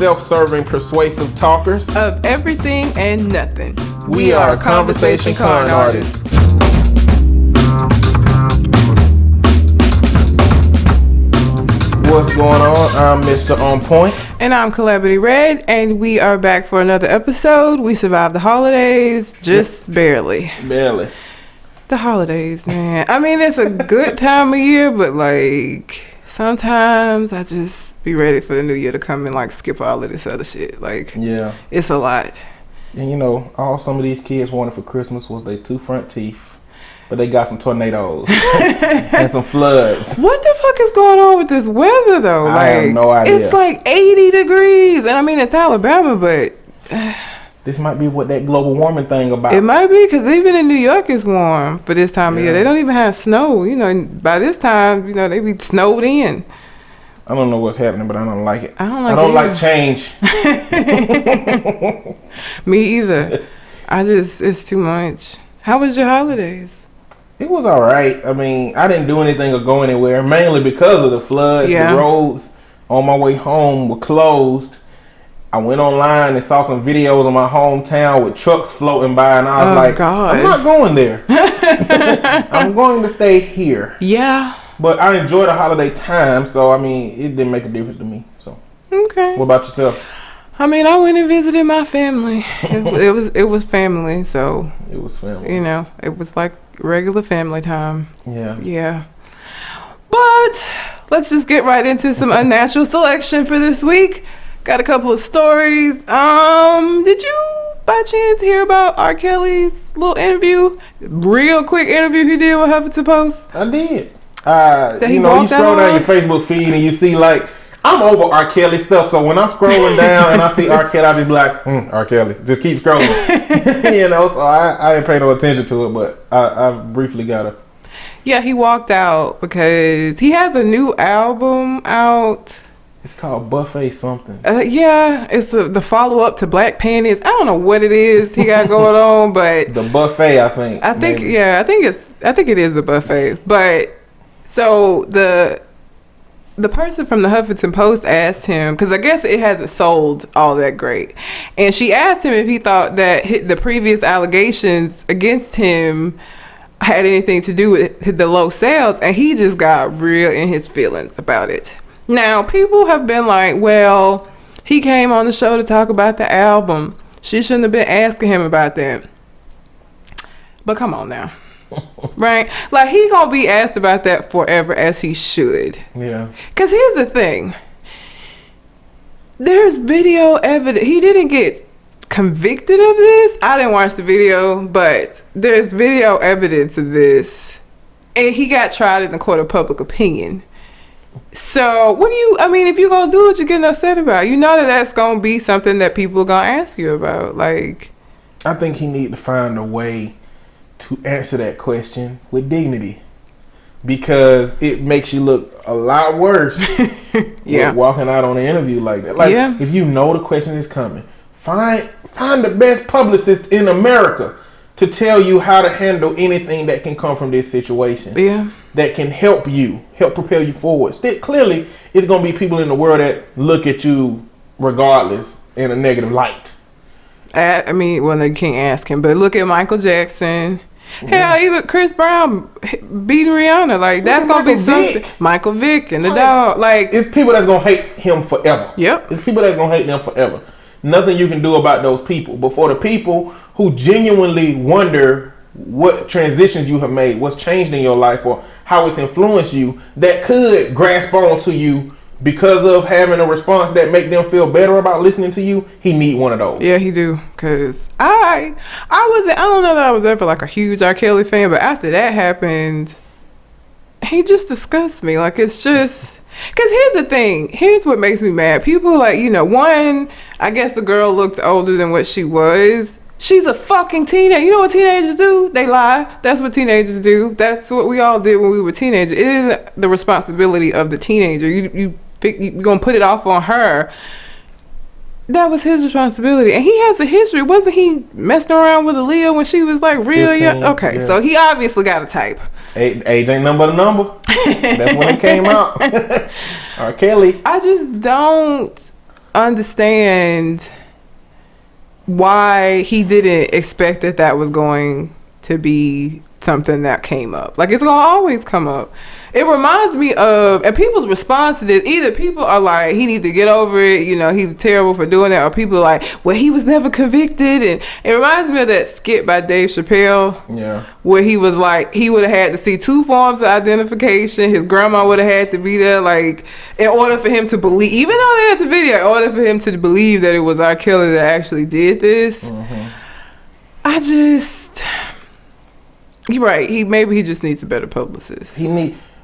self-serving, persuasive talkers of everything and nothing. We are conversation con artists. What's going on? I'm Mr. On Point. And I'm Calamity Red, and we are back for another episode. We survived the holidays, just barely. Barely. The holidays, man. I mean, it's a good time of year, but like sometimes I just be ready for the new year to come and like skip all of this other shit. Like, yeah, it's a lot. And you know, all some of these kids wanted for Christmas was their 2 front teeth. But they got some tornadoes and some floods. What the fuck is going on with this weather, though? I have no idea. It's like 80 degrees. And I mean, it's Alabama, but... this might be what that global warming thing about. It might be, because even in New York it's warm for this time of year. They don't even have snow. You know, by this time, you know, they be snowed in. I don't know what's happening, but I don't like it. I don't like change. Me either. It's too much. How was your holidays? It was all right. I mean, I didn't do anything or go anywhere, mainly because of the floods. Yeah. The roads on my way home were closed. I went online and saw some videos of my hometown with trucks floating by, and I was like, God. I'm not going there. I'm going to stay here. Yeah. But I enjoyed the holiday time, so, I mean, it didn't make a difference to me. So, okay. What about yourself? I mean, I went and visited my family. It was family, so. It was family. You know, it was like regular family time. Yeah. Yeah. But let's just get right into some unnatural selection for this week. Got a couple of stories. Did you by chance hear about R. Kelly's little interview? Real quick interview he did with Huffington Post? I did. You scroll down your Facebook feed and you see like, I'm over R. Kelly stuff, so when I'm scrolling down and I see R. Kelly, I just be like, R. Kelly. Just keep scrolling. You know, so I didn't pay no attention to it, but I briefly got it. Yeah, he walked out because he has a new album out. It's called Buffet something. Yeah, it's the follow-up to Black Panties. I don't know what it is he got going on, but... The Buffet, I think. I think it is the Buffet. But, so the person from the Huffington Post asked him, because I guess it hasn't sold all that great, and she asked him if he thought that the previous allegations against him had anything to do with the low sales, and he just got real in his feelings about it. Now, people have been like, well, he came on the show to talk about the album. She shouldn't have been asking him about that. But come on now. Right? Like, he gonna be asked about that forever, as he should. Yeah. Because here's the thing. There's video evidence. He didn't get convicted of this. I didn't watch the video, but there's video evidence of this. And he got tried in the court of public opinion. So, if you're gonna do what you're getting upset about, you know that's gonna be something that people are gonna ask you about. Like, I think he need to find a way to answer that question with dignity, because it makes you look a lot worse. Yeah, walking out on an interview like that. Like, if you know the question is coming, find the best publicist in America to tell you how to handle anything that can come from this situation. Yeah, that can help propel you forward. Clearly, it's gonna be people in the world that look at you regardless in a negative light. I mean, well, you can't ask him, but look at Michael Jackson. Hell, even Chris Brown beating Rihanna. Like, that's going to be something. Michael Vick and the dog. Like, it's people that's going to hate him forever. Yep. It's people that's going to hate them forever. Nothing you can do about those people. But for the people who genuinely wonder what transitions you have made, what's changed in your life, or how it's influenced you, that could grasp on to you because of having a response that make them feel better about listening to you, he need one of those. Yeah, he do. Cause I don't know that I was ever like a huge R. Kelly fan, but after that happened, he just disgusts me. Like, it's just, cause here's the thing. Here's what makes me mad. People like, one, I guess the girl looked older than what she was. She's a fucking teenager. You know what teenagers do? They lie. That's what teenagers do. That's what we all did when we were teenagers. It is the responsibility of the teenager. You're going to put it off on her. That was his responsibility. And he has a history. Wasn't he messing around with Aaliyah when she was like real 15, young? Okay, yeah. So he obviously got a type. Age ain't nothing but a number. That's when it came out. R. Kelly. I just don't understand why he didn't expect that was going to be something that came up. Like, it's gonna always come up. It reminds me of, and people's response to this, either people are like, he needs to get over it, you know, he's terrible for doing that, or people are like, well, he was never convicted. And it reminds me of that skit by Dave Chappelle, where he was like, he would have had to see 2 forms of identification. His grandma would have had to be there, like, in order for him to believe, even though they had the video, in order for him to believe that it was R. Kelly that actually did this. You're right. Maybe he just needs a better publicist.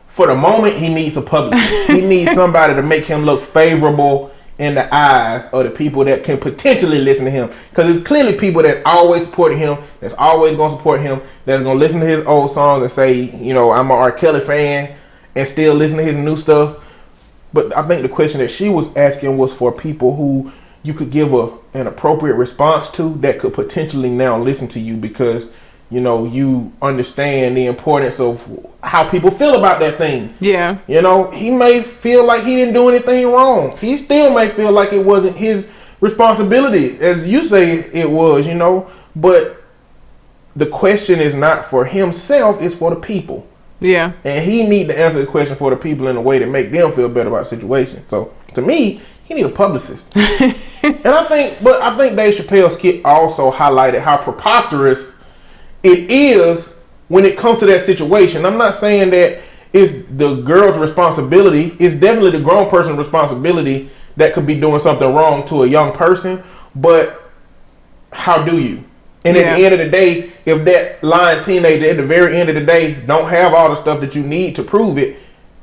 For the moment, he needs a publicist. He needs somebody to make him look favorable in the eyes of the people that can potentially listen to him. Because it's clearly people that always supported him, that's always going to support him, that's going to listen to his old songs and say, you know, I'm an R. Kelly fan, and still listen to his new stuff. But I think the question that she was asking was for people who you could give an appropriate response to that could potentially now listen to you, because you know, you understand the importance of how people feel about that thing. Yeah. You know, he may feel like he didn't do anything wrong. He still may feel like it wasn't his responsibility, as you say it was, you know. But the question is not for himself, it's for the people. Yeah. And he need to answer the question for the people in a way to make them feel better about the situation. So, to me, he need a publicist. And I think Dave Chappelle's skit also highlighted how preposterous it is when it comes to that situation. I'm not saying that it's the girl's responsibility. It's definitely the grown person's responsibility that could be doing something wrong to a young person. But how do you? And at the end of the day, if that lying teenager at the very end of the day don't have all the stuff that you need to prove it,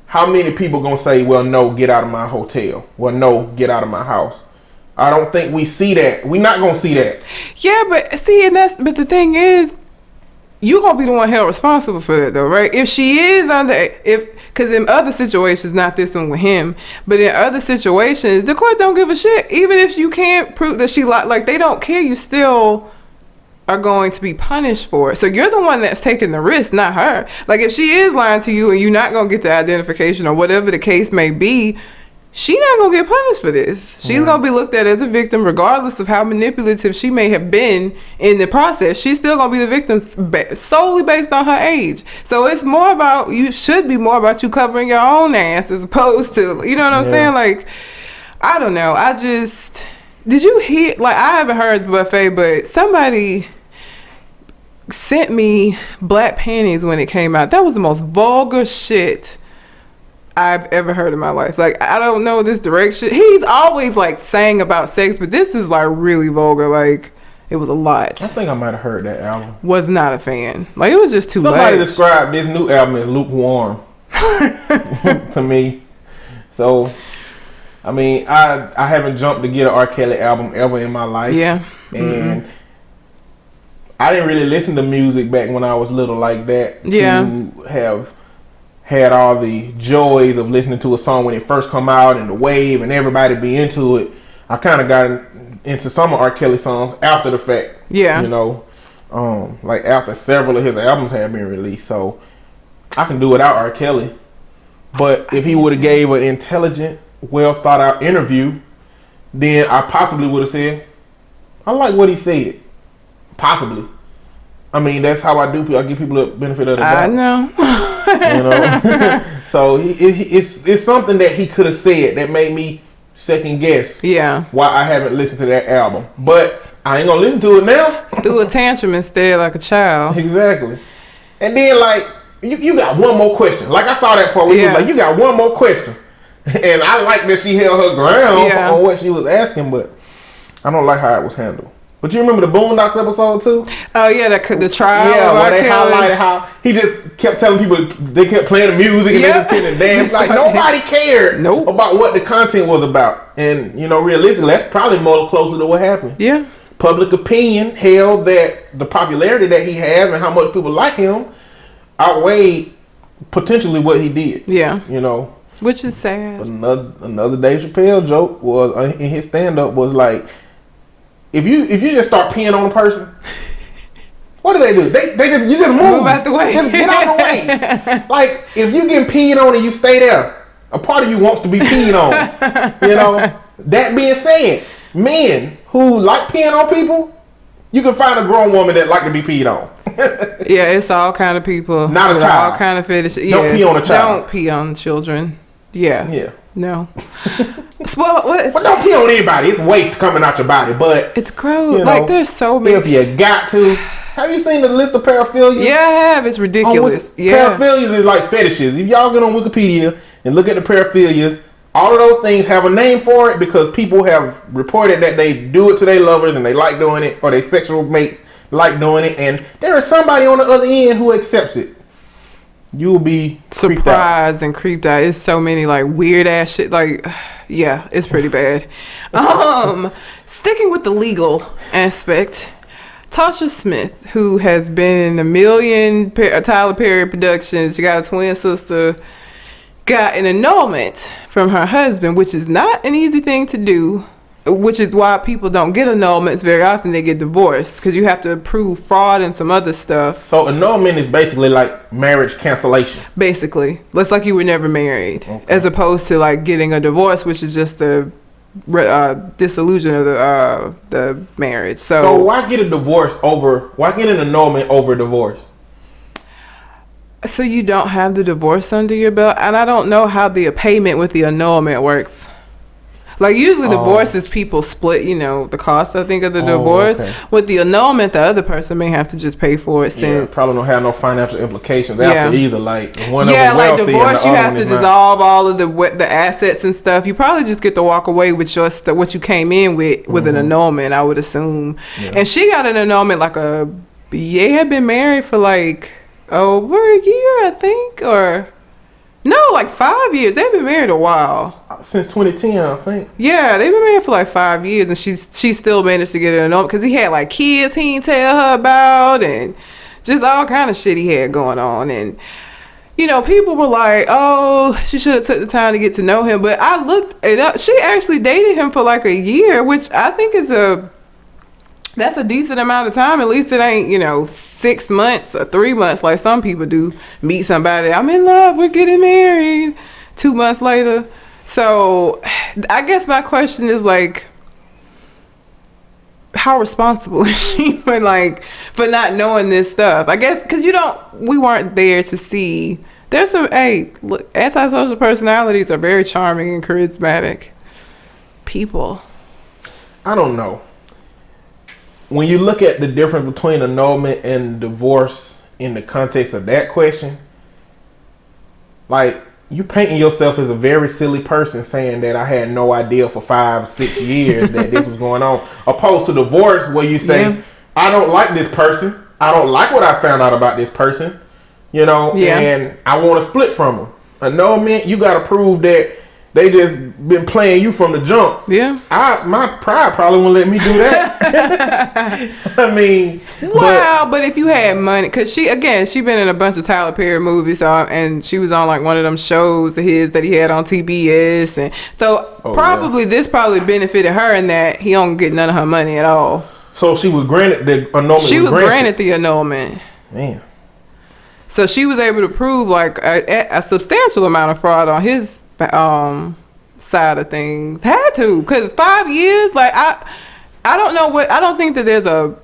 how many people gonna say, well, no, get out of my hotel? Well, no, get out of my house? I don't think we see that. We're not gonna see that. Yeah, but but the thing is, you gonna be the one held responsible for that, though, right? If she is because in other situations, not this one with him, but in other situations, the court don't give a shit. Even if you can't prove that she like they don't care, you still are going to be punished for it. So you're the one that's taking the risk, not her. Like, if she is lying to you and you're not gonna get the identification or whatever the case may be, she not gonna get punished for this. She's gonna be looked at as a victim, regardless of how manipulative she may have been in the process. She's still gonna be the victim solely based on her age. So it's more about, you should be more about you covering your own ass as opposed to, you know what I'm saying? Like, I don't know. Did you hear? Like, I haven't heard the buffet, but somebody sent me Black Panties when it came out. That was the most vulgar shit I've ever heard in my life. Like, I don't know this direction. He's always like saying about sex, but this is like really vulgar. Like, it was a lot. I think I might have heard that album. Was not a fan. Like, it was just too much. Somebody described this new album as lukewarm to me. So, I mean, I haven't jumped to get an R. Kelly album ever in my life. Yeah. And I didn't really listen to music back when I was little like that. To have had all the joys of listening to a song when it first come out and the wave and everybody be into it. I kind of got into some of R. Kelly songs after the fact. Yeah. You know, like after several of his albums had been released. So I can do without R. Kelly. But if he would have gave an intelligent, well thought out interview, then I possibly would have said, I like what he said. Possibly. I mean, that's how I do. I give people the benefit of the doubt. I know. You know, so it's something that he could have said that made me second guess. Yeah. Why I haven't listened to that album, but I ain't gonna listen to it now. Threw a tantrum instead, like a child. Exactly. And then like you got one more question. Like, I saw that part where you was like, you got one more question, and I like that she held her ground on what she was asking, but I don't like how it was handled. But you remember the Boondocks episode too? Oh yeah, the trial. Yeah, where they highlighted how he just kept telling people, they kept playing the music and they just couldn't dance. Like, nobody cared about what the content was about. And you know, realistically, that's probably more closer to what happened. Yeah. Public opinion held that the popularity that he had and how much people like him outweighed potentially what he did. Yeah. You know. Which is sad. Another Dave Chappelle joke was in his stand up was like, If you just start peeing on a person, what do? You just move out the way. Just get out of the way. Like, if you get peed on and you stay there, a part of you wants to be peed on. You know, That being said, men who like peeing on people, you can find a grown woman that like to be peed on. Yeah, it's all kind of people. Not a child. All kind of fetishes. Don't pee on a child. Don't pee on children. Yeah. Yeah. No. But don't pee on anybody. It's waste coming out your body. But it's gross. Like there's so many. If you got to. Have you seen the list of paraphilias? Yeah, I have. It's ridiculous. Paraphilias is like fetishes. If y'all get on Wikipedia and look at the paraphilias, all of those things have a name for it because people have reported that they do it to their lovers and they like doing it, or their sexual mates like doing it, and there is somebody on the other end who accepts it. You will be surprised and creeped out. It's so many like weird ass shit. Like, yeah, it's pretty bad. Sticking with the legal aspect, Tasha Smith, who has been in a million Tyler Perry productions, she got a twin sister, got an annulment from her husband, which is not an easy thing to do, which is why people don't get annulments very often. They get divorced because you have to prove fraud and some other stuff. So annulment is basically like marriage cancellation. Basically, it's like you were never married, as opposed to like getting a divorce, which is just the dissolution of the marriage. So why get a divorce over? Why get an annulment over divorce? So you don't have the divorce under your belt, and I don't know how the payment with the annulment works. Like usually divorces, people split, the cost, I think, of the divorce. Okay. With the annulment, the other person may have to just pay for it. Since probably don't have no financial implications after either. Like one of them like divorce, you have to dissolve all of the assets and stuff. You probably just get to walk away with your what you came in with an annulment, I would assume. Yeah. And she got an annulment they had been married for like over a year, I think, or no, like 5 years. They've been married a while. Since 2010, I think. Yeah, they've been married for like 5 years, and she still managed to get an annulment because he had like kids he didn't tell her about, and just all kind of shit he had going on. And people were like, "Oh, she should have took the time to get to know him." But I looked it up. She actually dated him for like a year, which I think is that's a decent amount of time. At least it ain't 6 months or 3 months like some people do. Meet somebody, I'm in love, we're getting married. 2 months later. So I guess my question is like, how responsible is she for not knowing this stuff? I guess because we weren't there to see. There's some antisocial personalities are very charming and charismatic people. I don't know. When you look at the difference between annulment and divorce in the context of that question, like you painting yourself as a very silly person saying that I had no idea for 5-6 years that this was going on, opposed to divorce where you say, I don't like this person. I don't like what I found out about this person, and I want to split from them. Annulment, you got to prove that they just been playing you from the jump. Yeah. My pride probably won't let me do that. I mean. Wow, but if you had money, because she been in a bunch of Tyler Perry movies, and she was on like one of them shows of his that he had on TBS, and so this probably benefited her in that he don't get none of her money at all. So she was granted the annulment. She was granted the annulment. Man. So she was able to prove like a substantial amount of fraud on his side of things. Had to, because 5 years, like I don't know I don't think that there's a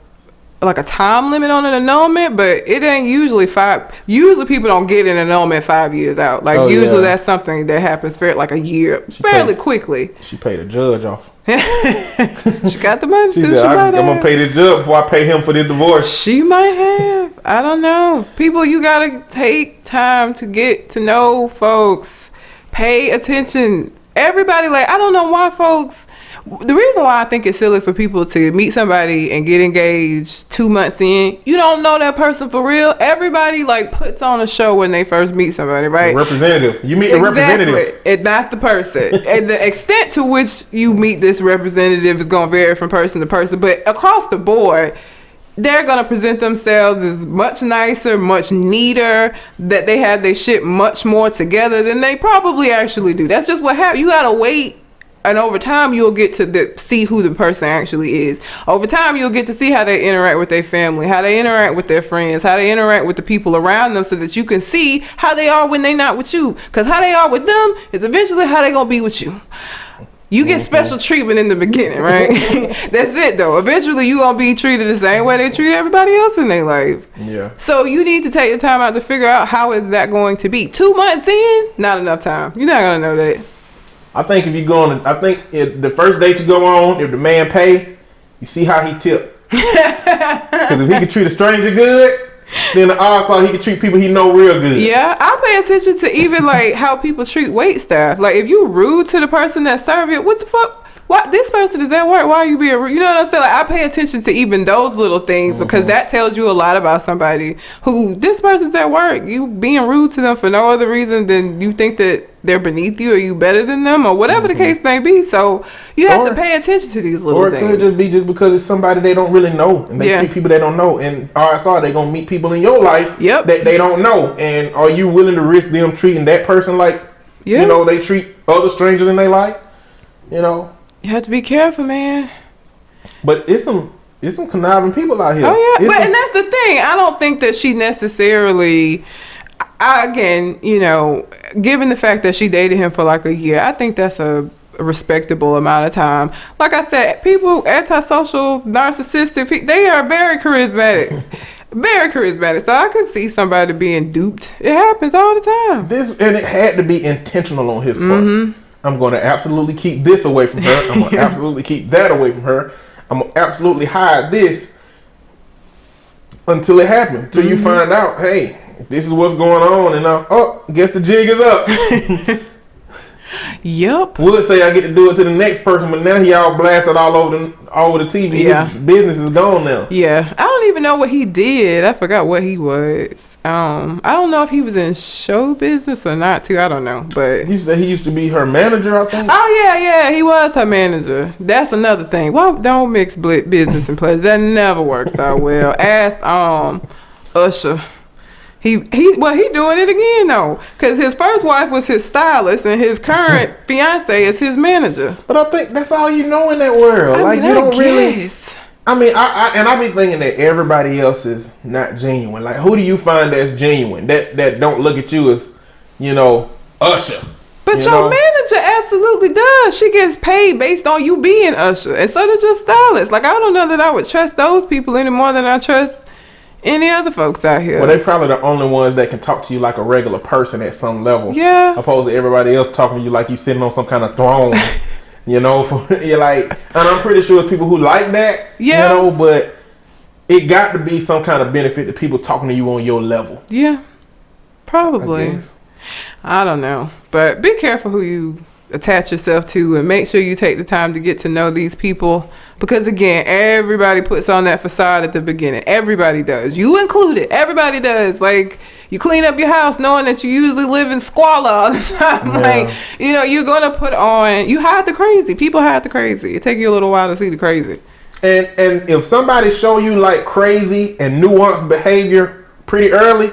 time limit on an annulment, but it ain't usually 5. Usually people don't get an annulment 5 years out. Like usually that's something that happens fairly quickly. She paid a judge off. She got the money too. I'm gonna pay this judge before I pay him for this divorce. She might have. I don't know. People, you gotta take time to get to know folks. Pay attention. Everybody, I don't know why folks. The reason why I think it's silly for people to meet somebody and get engaged 2 months in, you don't know that person for real. Everybody puts on a show when they first meet somebody, right? The representative. You meet a representative. It's not the person. And the extent to which you meet this representative is going to vary from person to person. But across the board, they're going to present themselves as much nicer, much neater, that they have their shit much more together than they probably actually do. That's just what happens. You got to wait, and over time, you'll get to see who the person actually is. Over time, you'll get to see how they interact with their family, how they interact with their friends, how they interact with the people around them, so that you can see how they are when they're not with you. Because how they are with them is eventually how they're going to be with you. You get special treatment in the beginning, right? That's it, though. Eventually, you gonna be treated the same way they treat everybody else in their life. Yeah. So you need to take the time out to figure out how is that going to be. 2 months in, not enough time. You're not gonna know that. I think if you go on, if the first date you go on, if the man pay, you see how he tip. Because if he can treat a stranger good, then the odds are he can treat people he know real good. Yeah, I pay attention to even like how people treat wait staff. Like if you rude to the person that serve it, what the fuck? Why this person is at work? Why are you being rude? You know what I'm saying? Like I pay attention to even those little things because that tells you a lot about somebody. Who this person's at work? You being rude to them for no other reason than you think that they're beneath you or you better than them or whatever the case may be. So you have to pay attention to these little things. Or it could just be just because it's somebody they don't really know and they treat people they don't know. And odds are they gonna meet people in your life that they don't know. And are you willing to risk them treating that person like you know they treat other strangers in their life? You know. You have to be careful, man. But it's some conniving people out here. Oh yeah, and that's the thing. I don't think that she necessarily. Again, you know, given the fact that she dated him for like a year, I think that's a respectable amount of time. Like I said, people, antisocial, narcissistic, they are very charismatic. Very charismatic. So I could see somebody being duped. It happens all the time. And it had to be intentional on his part. I'm going to absolutely keep this away from her. I'm going to absolutely keep that away from her. I'm going to absolutely hide this until it happens. Until you find out, hey, this is what's going on. And guess the jig is up. Yep. Would say I get to do it to the next person, but now he all blasted all over the TV. Yeah. His business is gone now. Yeah. I don't even know what he did. I forgot what he was. I don't know if he was in show business or not too. I don't know. But you said he used to be her manager, I think. Oh yeah, he was her manager. That's another thing. Why don't mix business and pleasure? That never works out well. Ask Usher. He doing it again though, because his first wife was his stylist and his current fiance is his manager. But I think that's all you know in that world. I mean, you don't really. I mean, I be thinking that everybody else is not genuine. Like, who do you find that's genuine? That don't look at you as, you know, Usher. But your manager absolutely does. She gets paid based on you being Usher, and so does your stylist. Like, I don't know that I would trust those people any more than I trust any other folks out here. Well, they probably the only ones that can talk to you like a regular person at some level. Yeah. Opposed to everybody else talking to you like you sitting on some kind of throne. You know, you're like, and I'm pretty sure it's people who like that. Yeah. You know, but it got to be some kind of benefit to people talking to you on your level. Yeah. Probably. I don't know. But be careful who you attach yourself to and make sure you take the time to get to know these people. Because again, everybody puts on that facade at the beginning. Everybody does. You included. Everybody does. Like, you clean up your house knowing that you usually live in squalor all the time. Yeah. Like, you know, you're going to put on, you hide the crazy. People hide the crazy. It takes you a little while to see the crazy. And if somebody show you like crazy and nuanced behavior pretty early,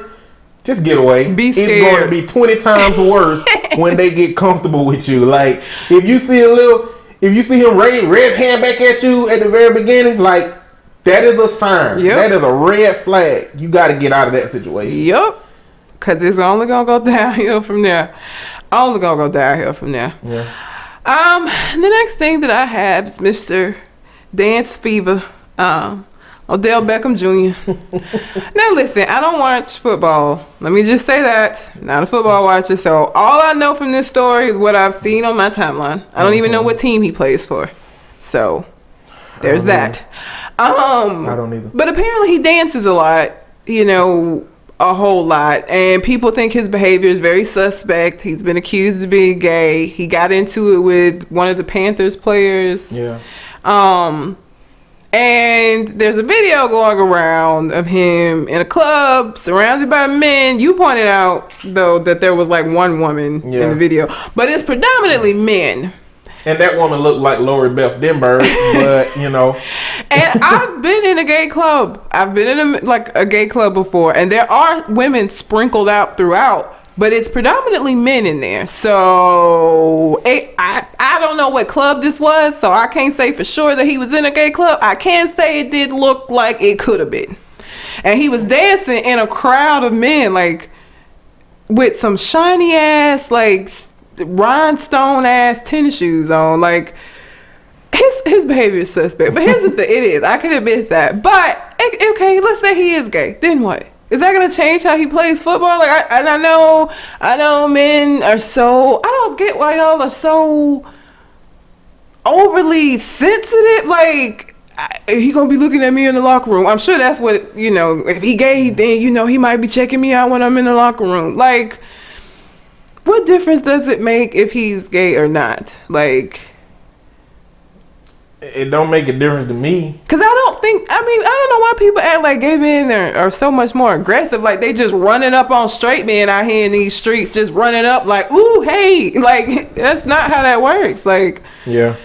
just get away. Be scared. It's going to be 20 times worse when they get comfortable with you. Like, if you see him raise his hand back at you at the very beginning, like, that is a sign. Yep. That is a red flag. You got to get out of that situation. Yep. Because it's only going to go downhill from there. Only going to go downhill from there. Yeah. The next thing that I have is Mr. Dance Fever. Odell Beckham Jr. Now listen, I don't watch football. Let me just say that. Not a football watcher. So all I know from this story is what I've seen on my timeline. I don't even know what team he plays for. So there's that. I don't either. But apparently he dances a lot, you know, a whole lot. And people think his behavior is very suspect. He's been accused of being gay. He got into it with one of the Panthers players. Yeah. And there's a video going around of him in a club surrounded by men. You pointed out, though, that there was like one woman in the video, but it's predominantly men. And that woman looked like Lori Beth Denberg, but you know. And I've been in a gay club. I've been in a gay club before, and there are women sprinkled out throughout. But it's predominantly men in there. So I don't know what club this was, so I can't say for sure that he was in a gay club. I can say it did look like it could have been. And he was dancing in a crowd of men, like with some shiny ass, like rhinestone ass tennis shoes on. Like, his behavior is suspect. But here's the thing, it is. I can admit that. But okay, let's say he is gay. Then what? Is that gonna change how he plays football? Like, I know men are so. I don't get why y'all are so overly sensitive. Like, he gonna be looking at me in the locker room. I'm sure that's what, if he gay, then he might be checking me out when I'm in the locker room. Like, what difference does it make if he's gay or not? Like, it don't make a difference to me. Cause I don't know why people act like gay men are so much more aggressive. Like, they just running up on straight men out here in these streets, just running up like, ooh, hey. Like, that's not how that works. Like, yeah.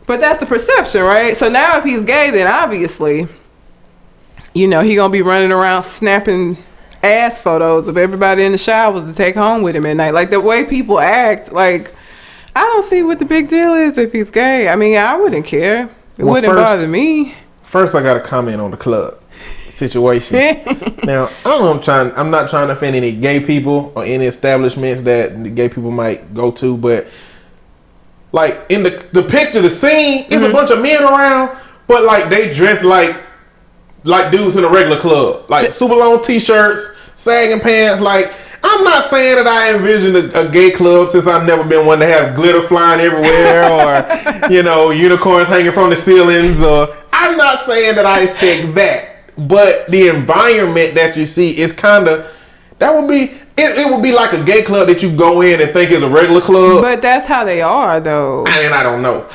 But that's the perception, right? So now if he's gay, then obviously, he gonna be running around snapping ass photos of everybody in the showers to take home with him at night. Like, the way people act, like, I don't see what the big deal is if he's gay. I mean, I wouldn't care. It wouldn't bother me. First, I got to comment on the club situation. Now, I'm not trying to offend any gay people or any establishments that the gay people might go to, but like, in the picture, the scene, it's a bunch of men around, but like, they dress like dudes in a regular club, like super long t-shirts, sagging pants. Like, I'm not saying that I envision a gay club, since I've never been one to have glitter flying everywhere or unicorns hanging from the ceilings. Or I'm not saying that I expect that, but the environment that you see is kind of, that would be. It would be like a gay club that you go in and think is a regular club. But that's how they are, though. And I don't know.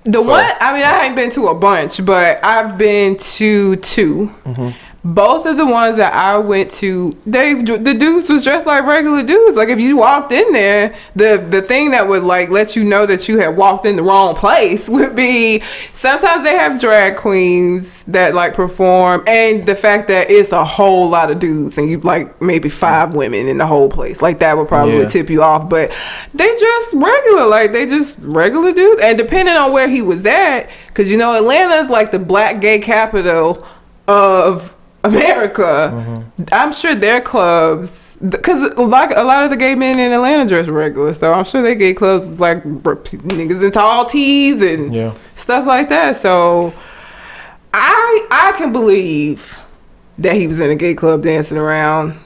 I ain't been to a bunch, but I've been to 2. Mm-hmm. Both of the ones that I went to, the dudes was dressed like regular dudes. Like, if you walked in there, the thing that would like let you know that you had walked in the wrong place would be, sometimes they have drag queens that like perform, and the fact that it's a whole lot of dudes and you like maybe 5 women in the whole place. Like, that would probably tip you off. But they just regular, like, they just regular dudes. And depending on where he was at, because Atlanta is like the black gay capital of America. Mm-hmm. I'm sure their clubs, because like a lot of the gay men in Atlanta dress regular, so I'm sure they gay clubs like niggas in tall tees and stuff like that. So I can believe that he was in a gay club dancing around.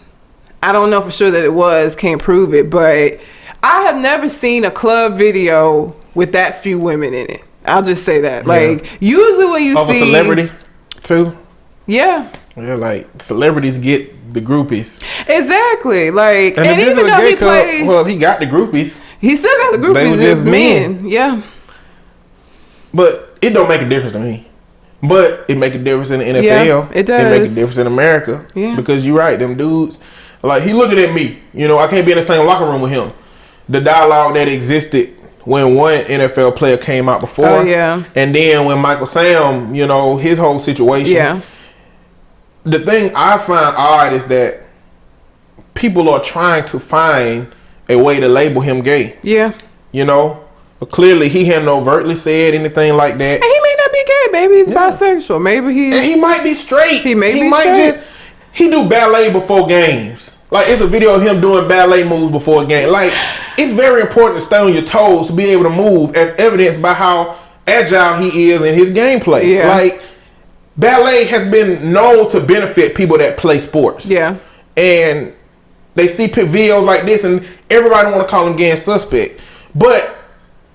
I don't know for sure that it was, can't prove it, but I have never seen a club video with that few women in it. I'll just say that. Like, usually when you see a celebrity too. Yeah. Yeah, like, celebrities get the groupies. Exactly. Like, and even though he played, well, he got the groupies. He still got the groupies. They were just men. Yeah. But it don't make a difference to me. But it make a difference in the NFL. Yeah, it does. It make a difference in America. Yeah. Because you're right, them dudes, like, he looking at me. I can't be in the same locker room with him. The dialogue that existed when one NFL player came out before. Oh, yeah. And then when Michael Sam, his whole situation. Yeah. The thing I find odd is that people are trying to find a way to label him gay. Yeah. But clearly he hadn't overtly said anything like that. And he may not be gay. Maybe he's bisexual. Maybe he might be straight. He may be straight. He do ballet before games. Like, it's a video of him doing ballet moves before a game. Like, it's very important to stay on your toes to be able to move, as evidenced by how agile he is in his gameplay. Yeah. Like, ballet has been known to benefit people that play sports. Yeah. And they see videos like this and everybody want to call him gay and suspect. But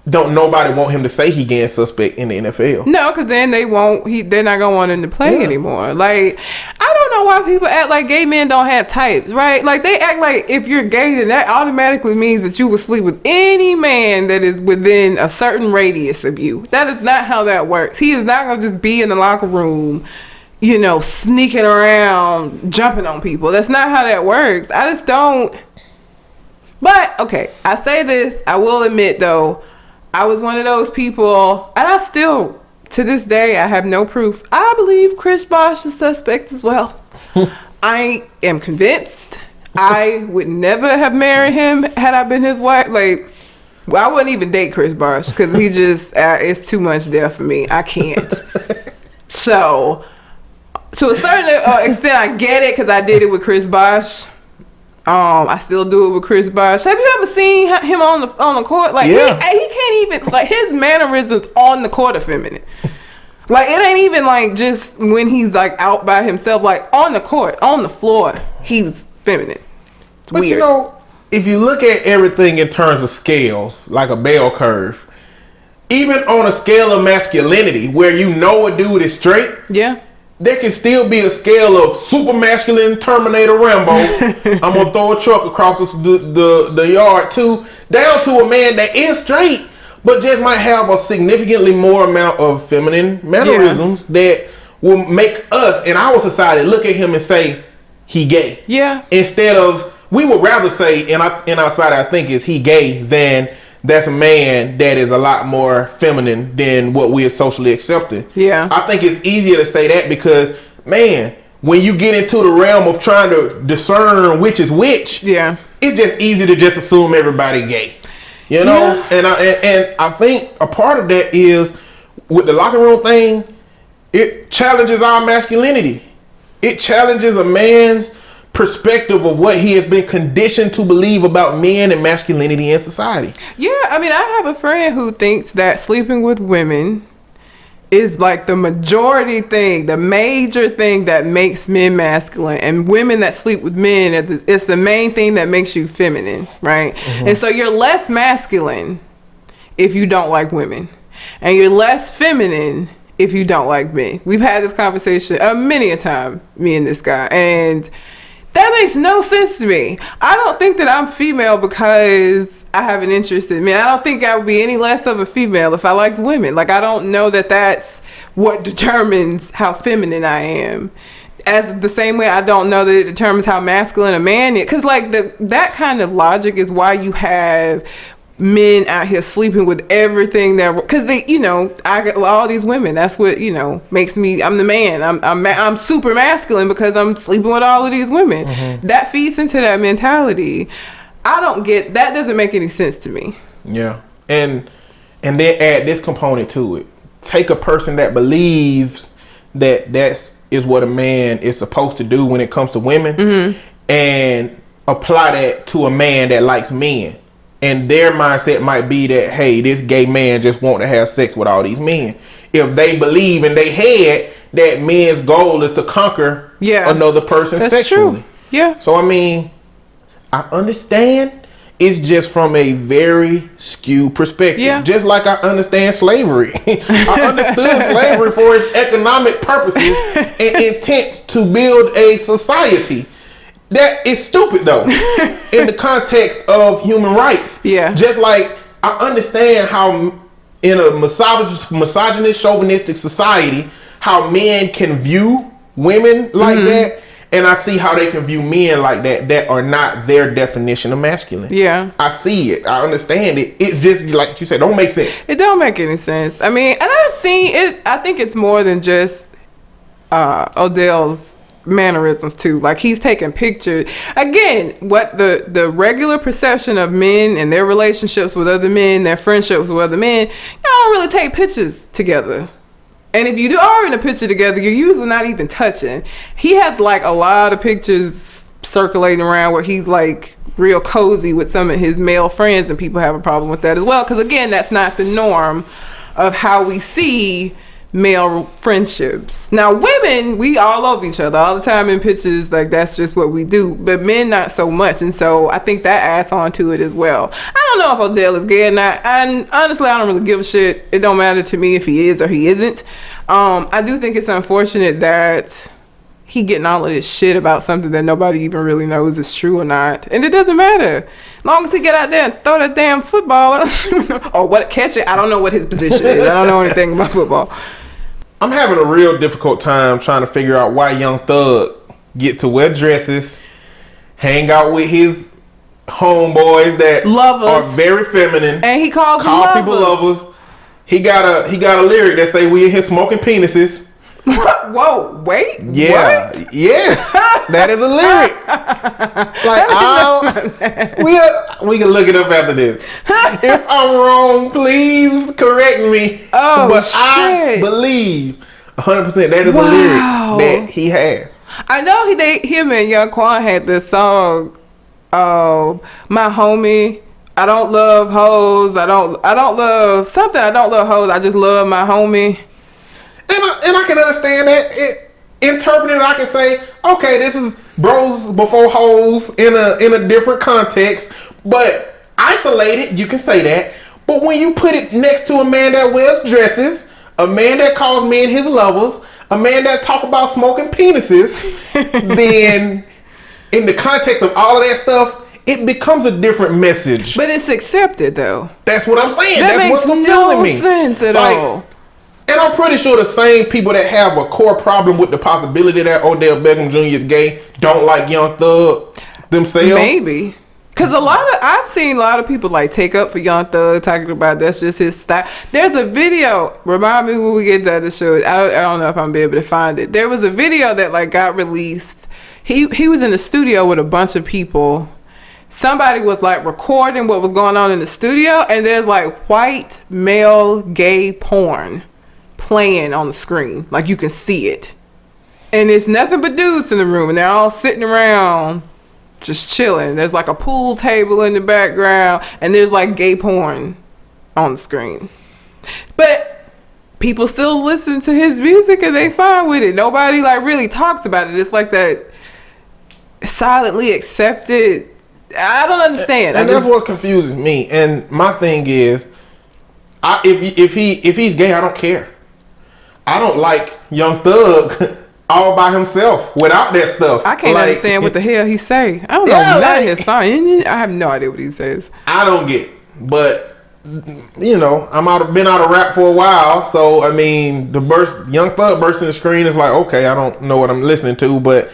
don't nobody want him to say he gay and suspect in the NFL. No, because then they're not going to want him to play anymore. Like, I don't know why people act like gay men don't have types, right? Like, they act like if you're gay, then that automatically means that you will sleep with any man that is within a certain radius of you. That is not how that works. He is not going to just be in the locker room, sneaking around, jumping on people. That's not how that works. I just don't. But, okay, I say this, I will admit, though, I was one of those people, and I still, to this day, I have no proof. I believe Chris Bosh is suspect as well. I am convinced. I would never have married him had I been his wife. Like, I wouldn't even date Chris Bosh because he just, it's too much there for me. I can't. So, to a certain extent, I get it because I did it with Chris Bosh. I still do it with Chris Bosh. Have you ever seen him on the court? Like, yeah. he can't even, like, his mannerisms on the court are feminine. Like, it ain't even like just when he's like out by himself. Like, on the court, on the floor, he's feminine. It's but weird. You know, if you look at everything in terms of scales, like a bell curve, even on a scale of masculinity, where you know a dude is straight, yeah, there can still be a scale of super masculine Terminator Rambo. I'm gonna throw a truck across the yard too, down to a man that is straight, but just might have a significantly more amount of feminine mannerisms that will make us in our society look at him and say he gay. Yeah. Instead of, we would rather say in our society, I think, is he gay than that's a man that is a lot more feminine than what we are socially accepted. Yeah. I think it's easier to say that because, man, when you get into the realm of trying to discern which is which, yeah, it's just easy to just assume everybody gay. You know? Yeah. And I think a part of that is with the locker room thing, it challenges our masculinity. It challenges a man's perspective of what he has been conditioned to believe about men and masculinity in society. Yeah, I mean, I have a friend who thinks that sleeping with women is like the majority thing, the major thing that makes men masculine, and women that sleep with men, it's the main thing that makes you feminine, right? Mm-hmm. And so you're less masculine if you don't like women, and you're less feminine if you don't like men. We've had this conversation many a time, me and this guy, and that makes no sense to me. I don't think that I'm female because I have an interest in men. I don't think I would be any less of a female if I liked women. Like, I don't know that that's what determines how feminine I am. As the same way I don't know that it determines how masculine a man is. Because, like, that kind of logic is why you have men out here sleeping with everything that, because they, you know, I got all these women. That's what, you know, makes me, I'm the man. I'm super masculine because I'm sleeping with all of these women. Mm-hmm. That feeds into that mentality. I don't get, that doesn't make any sense to me. Yeah. And then add this component to it. Take a person that believes that is what a man is supposed to do when it comes to women, mm-hmm. and apply that to a man that likes men. And their mindset might be that, hey, this gay man just want to have sex with all these men. If they believe in their head that men's goal is to conquer another person sexually. True. Yeah. So, I mean, I understand. It's just from a very skewed perspective. Yeah. Just like I understand slavery. I understood slavery for its economic purposes and intent to build a society. That is stupid, though, in the context of human rights. Yeah. Just like I understand how in a misogynist, chauvinistic society, how men can view women like mm-hmm. that. And I see how they can view men like that are not their definition of masculine. Yeah. I see it. I understand it. It's just, like you said, don't make sense. It don't make any sense. I mean, and I've seen it. I think it's more than just Odell's mannerisms too. Like, he's taking pictures. Again, what the regular perception of men and their relationships with other men, their friendships with other men, y'all don't really take pictures together. And if you are in a picture together, you're usually not even touching. He has like a lot of pictures circulating around where he's like real cozy with some of his male friends, and people have a problem with that as well. Because again, that's not the norm of how we see male friendships. Now, women, we all love each other all the time in pictures. Like, that's just what we do. But men, not so much. And so I think that adds on to it as well. I don't know if Odell is gay or not. And honestly, I don't really give a shit. It don't matter to me if he is or he isn't. I do think it's unfortunate that he getting all of this shit about something that nobody even really knows is true or not. And it doesn't matter. As long as he get out there and throw that damn football or what, catch it. I don't know what his position is. I don't know anything about football. I'm having a real difficult time trying to figure out why Young Thug get to wear dresses, hang out with his homeboys that lovers. Are very feminine, and he call people lovers. He got a lyric that say we in here smoking penises. Whoa, wait. Yeah. What? Yes. That is a lyric. Like, we can look it up after this. If I'm wrong, please correct me. Oh, but shit. I believe 100% that is a lyric that he has. I know him and Young Quan had this song my homie. I don't love hoes. I don't love something. I don't love hoes. I just love my homie. And I can understand that. Interpreting, I can say, okay, this is bros before hoes in a different context. But isolated, you can say that. But when you put it next to a man that wears dresses, a man that calls men his lovers, a man that talk about smoking penises, then in the context of all of that stuff, it becomes a different message. But it's accepted, though. That's what I'm saying. That That's makes what's confusing no me. sense at all. And I'm pretty sure the same people that have a core problem with the possibility that Odell Beckham Jr. is gay don't like Young Thug themselves. Maybe. Because I've seen a lot of people like take up for Young Thug, talking about that's just his style. There's a video, remind me when we get to the show. I don't know if I'm be able to find it. There was a video that like got released. He was in the studio with a bunch of people. Somebody was like recording what was going on in the studio, and there's like white male gay porn playing on the screen. Like you can see it. And it's nothing but dudes in the room, and they're all sitting around just chilling. There's like a pool table in the background, and there's like gay porn on the screen. But people still listen to his music and they fine with it. Nobody like really talks about it. It's like that silently accepted. I don't understand. And that's what confuses me. And my thing is, if he's gay, I don't care. I don't like Young Thug all by himself without that stuff. I can't understand what the hell he say. I don't know none of his song. I have no idea what he says. I don't get it. But you know, been out of rap for a while, so I mean, Young Thug burst in the screen is like, okay, I don't know what I'm listening to, but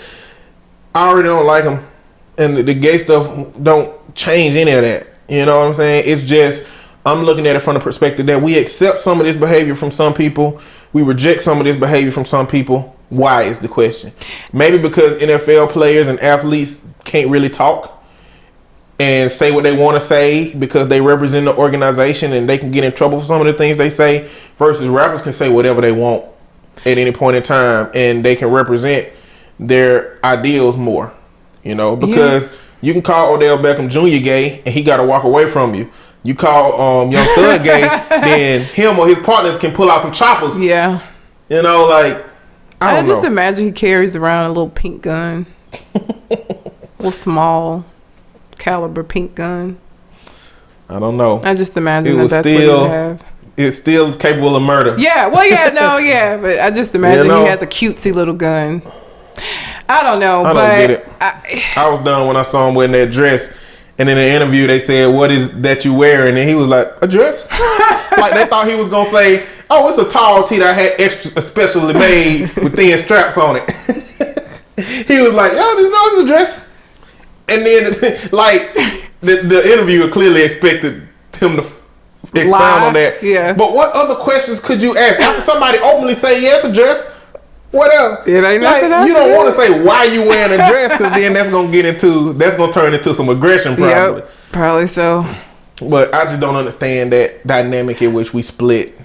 I already don't like him, and the gay stuff don't change any of that. You know what I'm saying? It's just I'm looking at it from the perspective that we accept some of this behavior from some people, we reject some of this behavior from some people. Why is the question? Maybe because NFL players and athletes can't really talk and say what they want to say because they represent the organization and they can get in trouble for some of the things they say, versus rappers can say whatever they want at any point in time and they can represent their ideals more, you know, because you can call Odell Beckham Jr. gay and he got to walk away from you. You call Young Thug gay, then him or his partners can pull out some choppers. Yeah. You know, like, I don't know. Just imagine he carries around a little pink gun. A little small caliber pink gun. I don't know. I just imagine that's what he would have. It's still capable of murder. Yeah, well, but I just imagine he has a cutesy little gun. I don't know, I don't get it. I was done when I saw him wearing that dress. And in the interview, they said, "What is that you wearing?" And he was like, "A dress." Like they thought he was gonna say, "Oh, it's a tall tee that I had especially made with thin straps on it." He was like, "Yo, it's a dress." And then, like, the interviewer clearly expected him to expound on that. Yeah. But what other questions could you ask after somebody openly say, "Yes, a dress"? What else? It ain't nothing else. You don't want to say why you wearing a dress, because then that's gonna turn into some aggression, probably. Yep, probably so. But I just don't understand that dynamic in which we split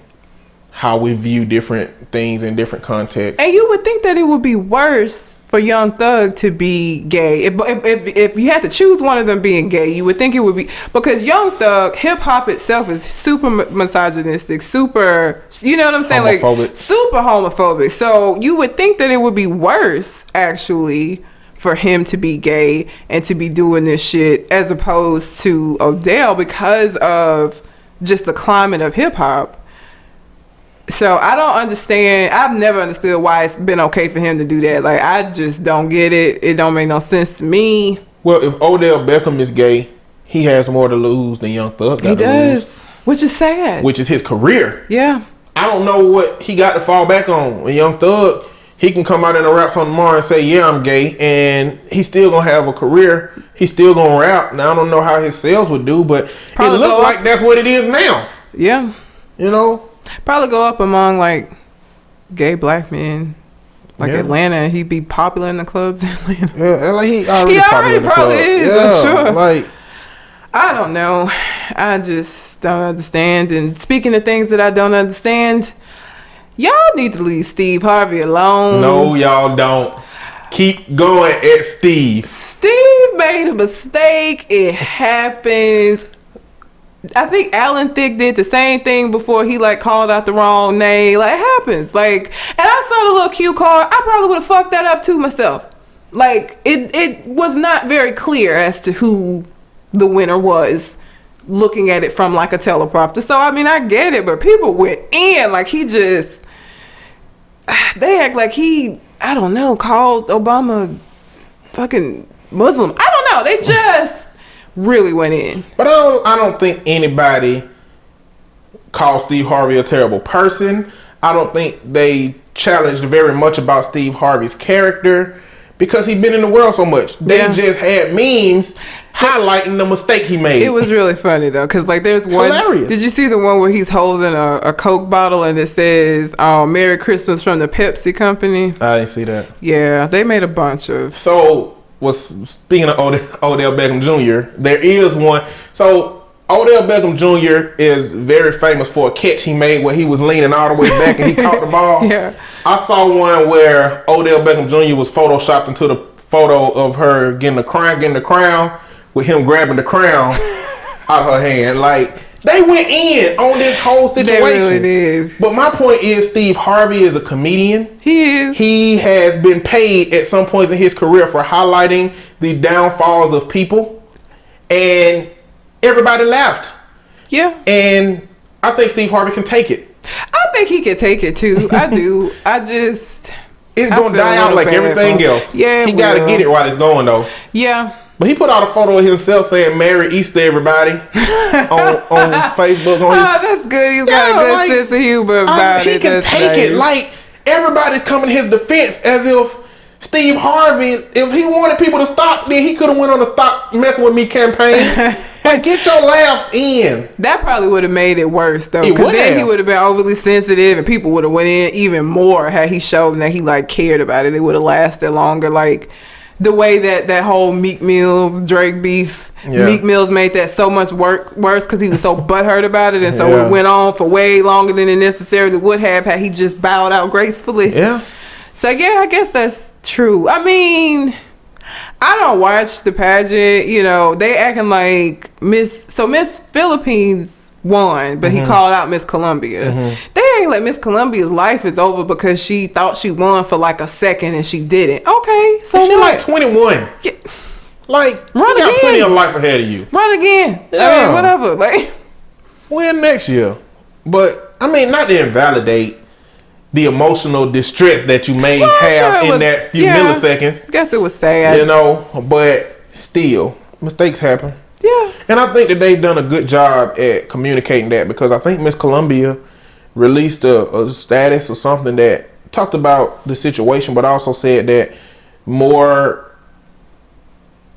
how we view different things in different contexts. And you would think that it would be worse for Young Thug to be gay. If you had to choose one of them being gay, you would think it would be, because Young Thug, hip hop itself is super misogynistic, super, you know what I'm saying? Homophobic. Like super homophobic. So you would think that it would be worse actually for him to be gay and to be doing this shit as opposed to Odell, because of just the climate of hip hop. So I don't understand. I've never understood why it's been okay for him to do that. Like, I just don't get it. It don't make no sense to me. Well, if Odell Beckham is gay, he has more to lose than Young Thug got to lose. Which is sad. Which is his career. Yeah. I don't know what he got to fall back on. When Young Thug, he can come out in a rap song tomorrow and say, "Yeah, I'm gay," and he's still gonna have a career. He's still gonna rap. Now I don't know how his sales would do, but probably it looks like that's what it is now. Yeah. You know? Probably go up among like gay black men, like Atlanta. He'd be popular in the clubs in Atlanta. Yeah, like he already probably is. Yeah, I'm sure. Like, I don't know. I just don't understand. And speaking of things that I don't understand, y'all need to leave Steve Harvey alone. No, y'all don't. Keep going at Steve. Steve made a mistake. It happens. I think Alan Thicke did the same thing before he like called out the wrong name. Like, it happens. Like, and I saw the little cue card. I probably would have fucked that up too myself. Like, it was not very clear as to who the winner was, looking at it from like a teleprompter. So I mean, I get it, but people went in like he just, they act like he, I don't know, called Obama fucking Muslim. I don't know. They just really went in. But I don't think anybody called Steve Harvey a terrible person. I don't think they challenged very much about Steve Harvey's character because he'd been in the world so much. They just had memes highlighting the mistake he made. It was really funny though, because like there's one. Hilarious. Did you see the one where he's holding a Coke bottle and it says "Merry Christmas" from the Pepsi company? I didn't see that. Yeah, they made a bunch of. So, speaking of Odell Beckham Jr., there is one. So Odell Beckham Jr. is very famous for a catch he made where he was leaning all the way back and he caught the ball. Yeah. I saw one where Odell Beckham Jr. was photoshopped into the photo of her getting the crown, with him grabbing the crown out of her hand. Like, they went in on this whole situation. They really did. But my point is, Steve Harvey is a comedian. He is. He has been paid at some points in his career for highlighting the downfalls of people. And everybody laughed. Yeah. And I think Steve Harvey can take it. I think he can take it too. I do. It's going to die out like everything else. Yeah, he got to get it while it's going, though. Yeah. But he put out a photo of himself saying "Merry Easter, everybody" on Facebook. That's good. He's got a good sense of humor about it. He can take it. Like, everybody's coming to his defense as if Steve Harvey, if he wanted people to stop, then he could have went on the "Stop Messing With Me" campaign. Like, get your laughs in. That probably would have made it worse though, because then he would have been overly sensitive, and people would have went in even more had he shown that he like cared about it. It would have lasted longer. Like, the way that whole Meek Mill's Drake beef, Meek Mill's made that so much worse because he was so butthurt about it, and so it went on for way longer than it necessarily would have had he just bowed out gracefully. Yeah. So yeah, I guess that's true. I mean, I don't watch the pageant. You know, they acting like Miss Philippines won, but he called out Miss Columbia. They ain't like Miss Columbia's life is over because she thought she won for like a second and she didn't. Okay, so she's like 21. Yeah. Like, run you got again. plenty of life ahead of you. Run again. Yeah. I mean, whatever. Like, win next year. But I mean, not to invalidate the emotional distress that you may have in that few milliseconds. Guess it was sad. You know, but still, mistakes happen. Yeah. And I think that they've done a good job at communicating that, because I think Miss Columbia released a status or something that talked about the situation, but also said that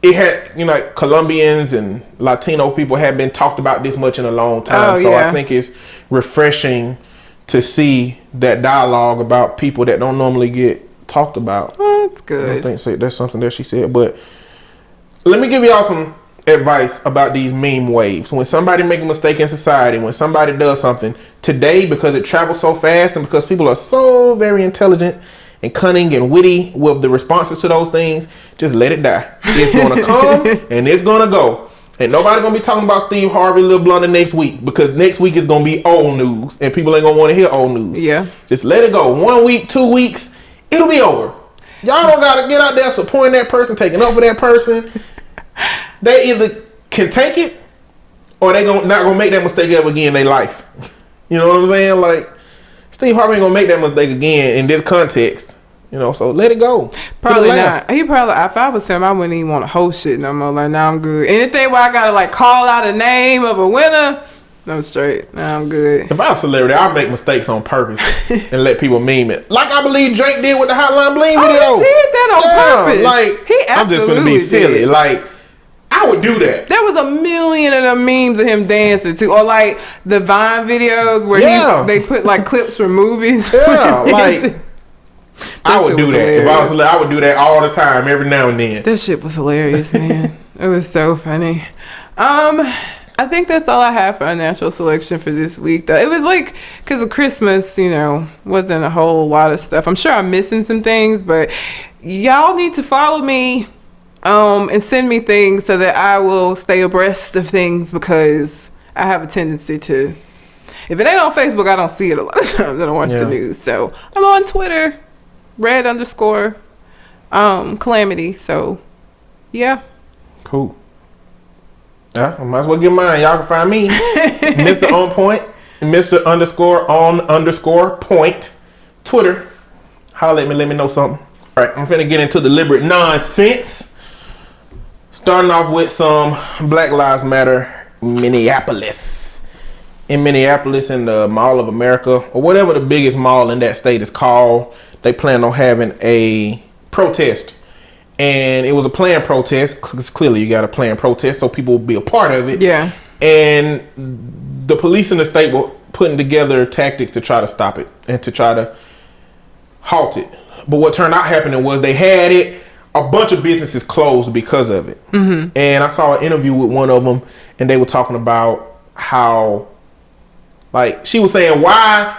it had, you know, like Colombians and Latino people had been talked about this much in a long time. I think it's refreshing to see that dialogue about people that don't normally get talked about. Well, that's good. I think that's something that she said. But let me give y'all some advice about these meme waves. When somebody make a mistake in society, when somebody does something today, because it travels so fast and because people are so very intelligent and cunning and witty with the responses to those things, just let it die. It's gonna come and it's gonna go. And nobody gonna be talking about Steve Harvey, Lil Blunder next week, because next week is gonna be old news and people ain't gonna want to hear old news. Yeah. Just let it go. 1 week, 2 weeks, it'll be over. Y'all don't gotta get out there supporting that person, taking up for that person. They either can take it or they not gonna make that mistake ever again in their life. You know what I'm saying? Like, Steve Harvey ain't gonna make that mistake again in this context. You know, so let it go. Probably not. He probably, if I was him, I wouldn't even want to host shit no more. Like, now I'm good. Anything where I gotta like call out a name of a winner, I'm straight. Now I'm good. If I was a celebrity, I'd make mistakes on purpose and let people meme it. Like I believe Drake did with the Hotline Bling video. He did that on purpose. Like, he absolutely I'm just gonna be silly. did. Like, I would do that. There was a million of them memes of him dancing too, or like the Vine videos where they put like clips from movies. Yeah, like I would do that. Hilarious. If I was, I would do that all the time, every now and then. That shit was hilarious, man. It was so funny. I think that's all I have for unnatural selection for this week, though. It was like, because of Christmas, you know, wasn't a whole lot of stuff. I'm sure I'm missing some things, but y'all need to follow me And send me things so that I will stay abreast of things, because I have a tendency to, if it ain't on Facebook, I don't see it a lot of times. I don't watch the news. So I'm on Twitter, red_calamity. So yeah. Cool. Yeah, I might as well get mine. Y'all can find me, Mr. On Point, Mr._on_point, Twitter. Holla at me, let me know something. All right, I'm finna get into deliberate nonsense. Starting off with some Black Lives Matter Minneapolis. In Minneapolis, in the Mall of America, or whatever the biggest mall in that state is called, they plan on having a protest. And it was a planned protest, because clearly you got a planned protest, so people will be a part of it. Yeah. And the police in the state were putting together tactics to try to stop it and to try to halt it. But what turned out happening was they had it, a bunch of businesses closed because of it. Mm-hmm. And I saw an interview with one of them, and they were talking about how, like, she was saying, why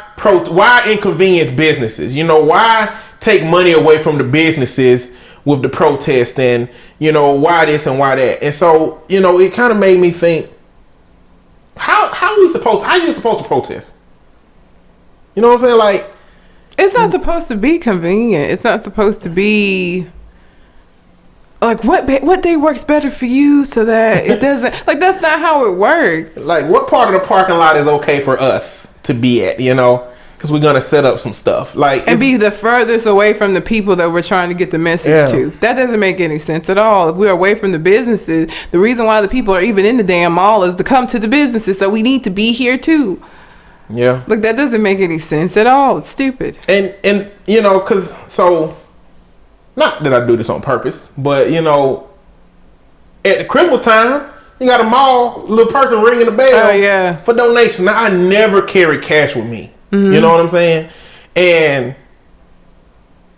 inconvenience businesses? You know, why take money away from the businesses with the protest, and, you know, why this and why that? And so, you know, it kind of made me think, how are you supposed to protest? You know what I'm saying? Like, it's not supposed to be convenient. It's not supposed to be like what day works better for you, so that it doesn't, like, that's not how it works. Like, what part of the parking lot is okay for us to be at, you know? Because we're gonna set up some stuff, like, and be the furthest away from the people that we're trying to get the message to. That doesn't make any sense at all. If we're away from the businesses, the reason why the people are even in the damn mall is to come to the businesses. So we need to be here too. Yeah. Like, that doesn't make any sense at all. It's stupid. And you know, because, so, not that I do this on purpose, but, you know, at the Christmas time, you got a mall, little person ringing the bell for donation. Now, I never carry cash with me. Mm-hmm. You know what I'm saying? And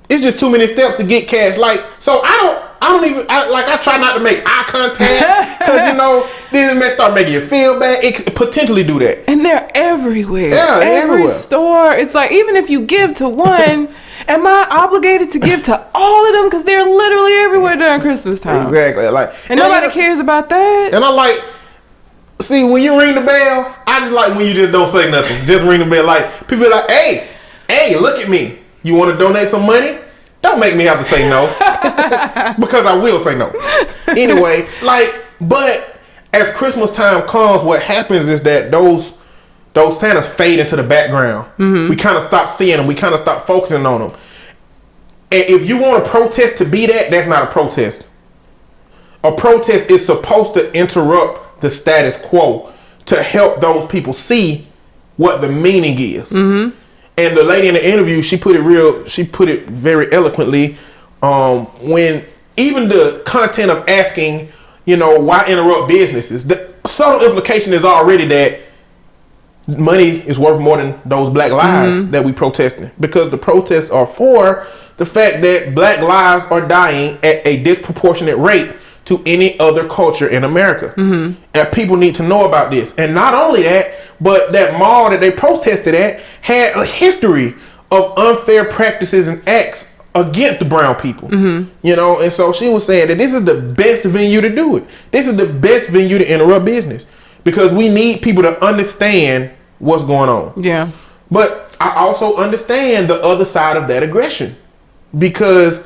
it's just too many steps to get cash. Like, so I try not to make eye contact, because, you know, then it may start making you feel bad. It could potentially do that. And they're everywhere. Yeah, every store. It's like, even if you give to one, am I obligated to give to all of them? Because they're literally everywhere during Christmas time. Exactly. Like, and nobody cares about that. And I like, see, when you ring the bell, I just like when you just don't say nothing. Just ring the bell. Like, people be like, hey, look at me. You want to donate some money? Don't make me have to say no. Because I will say no. Anyway, like, but as Christmas time comes, what happens is that those Santas fade into the background. Mm-hmm. We kind of stop seeing them. We kind of stop focusing on them. And if you want a protest to be that, that's not a protest. A protest is supposed to interrupt the status quo to help those people see what the meaning is. Mm-hmm. And the lady in the interview, she put it very eloquently, when even the content of asking, you know, why interrupt businesses, the subtle implication is already that money is worth more than those black lives that we protesting, because the protests are for the fact that black lives are dying at a disproportionate rate to any other culture in America. Mm-hmm. And people need to know about this. And not only that, but that mall that they protested at had a history of unfair practices and acts against brown people. Mm-hmm. You know, and so she was saying that this is the best venue to do it. This is the best venue to interrupt business, because we need people to understand what's going on. Yeah. But I also understand the other side of that aggression, because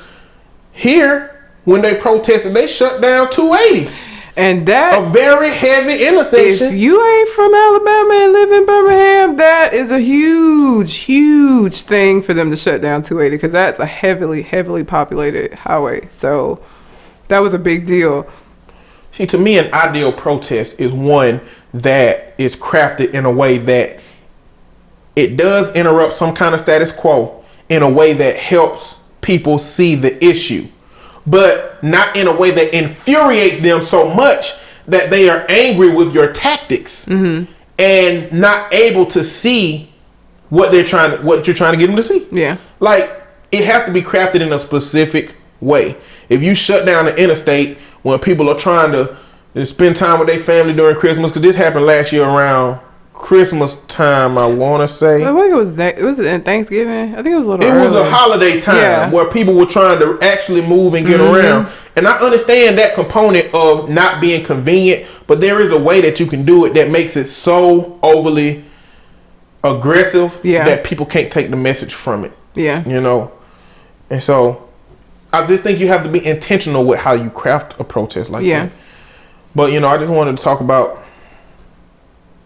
here, when they protested, they shut down 280. And that, a very heavy intersection. If you ain't from Alabama and live in Birmingham, that is a huge thing for them to shut down 280, because that's a heavily populated highway. So that was a big deal. See, to me, an ideal protest is one that is crafted in a way that it does interrupt some kind of status quo in a way that helps people see the issue, but not in a way that infuriates them so much that they are angry with your tactics and not able to see what you're trying to get them to see. Yeah. Like, it has to be crafted in a specific way. If you shut down the interstate when people are trying to spend time with their family during Christmas, because this happened last year around Christmas time, I want to say. I think it was Thanksgiving. I think it was a little early. It was a holiday time where people were trying to actually move and get around. And I understand that component of not being convenient, but there is a way that you can do it that makes it so overly aggressive that people can't take the message from it. Yeah. You know? And so I just think you have to be intentional with how you craft a protest like that. But, you know, I just wanted to talk about,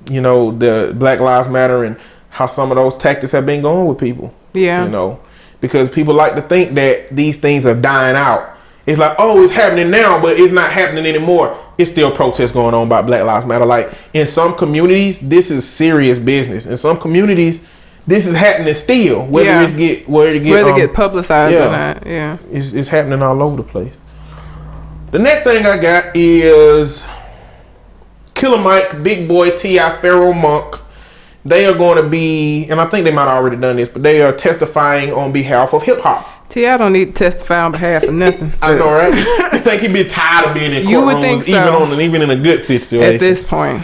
you know, the Black Lives Matter and how some of those tactics have been going with people. Yeah. You know, because people like to think that these things are dying out. It's like, oh, it's happening now, but it's not happening anymore. It's still protests going on about Black Lives Matter. Like, in some communities, this is serious business. In some communities, this is happening still. Whether it get publicized or not. Yeah. It's happening all over the place. The next thing I got is Killer Mike, Big Boy, T.I., Pharaoh Monk. They are going to be, and I think they might have already done this, but they are testifying on behalf of hip hop. I don't need to testify on behalf of nothing. I know, right? You think he'd be tired of being in courtrooms, you would think so. even in a good situation at this point.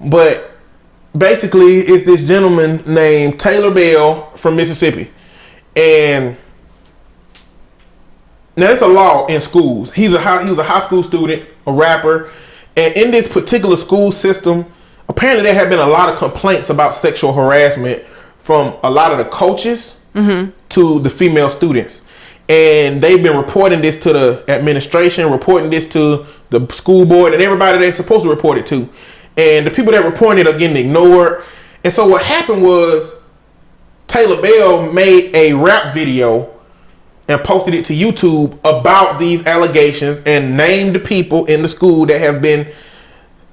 But basically, it's this gentleman named Taylor Bell from Mississippi, and now it's a law in schools. He was a high school student, a rapper, and in this particular school system, apparently there have been a lot of complaints about sexual harassment from a lot of the coaches to the female students. And they've been reporting this to the administration, reporting this to the school board, and everybody they're supposed to report it to. And the people that report it are getting ignored. And so what happened was Taylor Bell made a rap video and posted it to YouTube about these allegations and named the people in the school that have been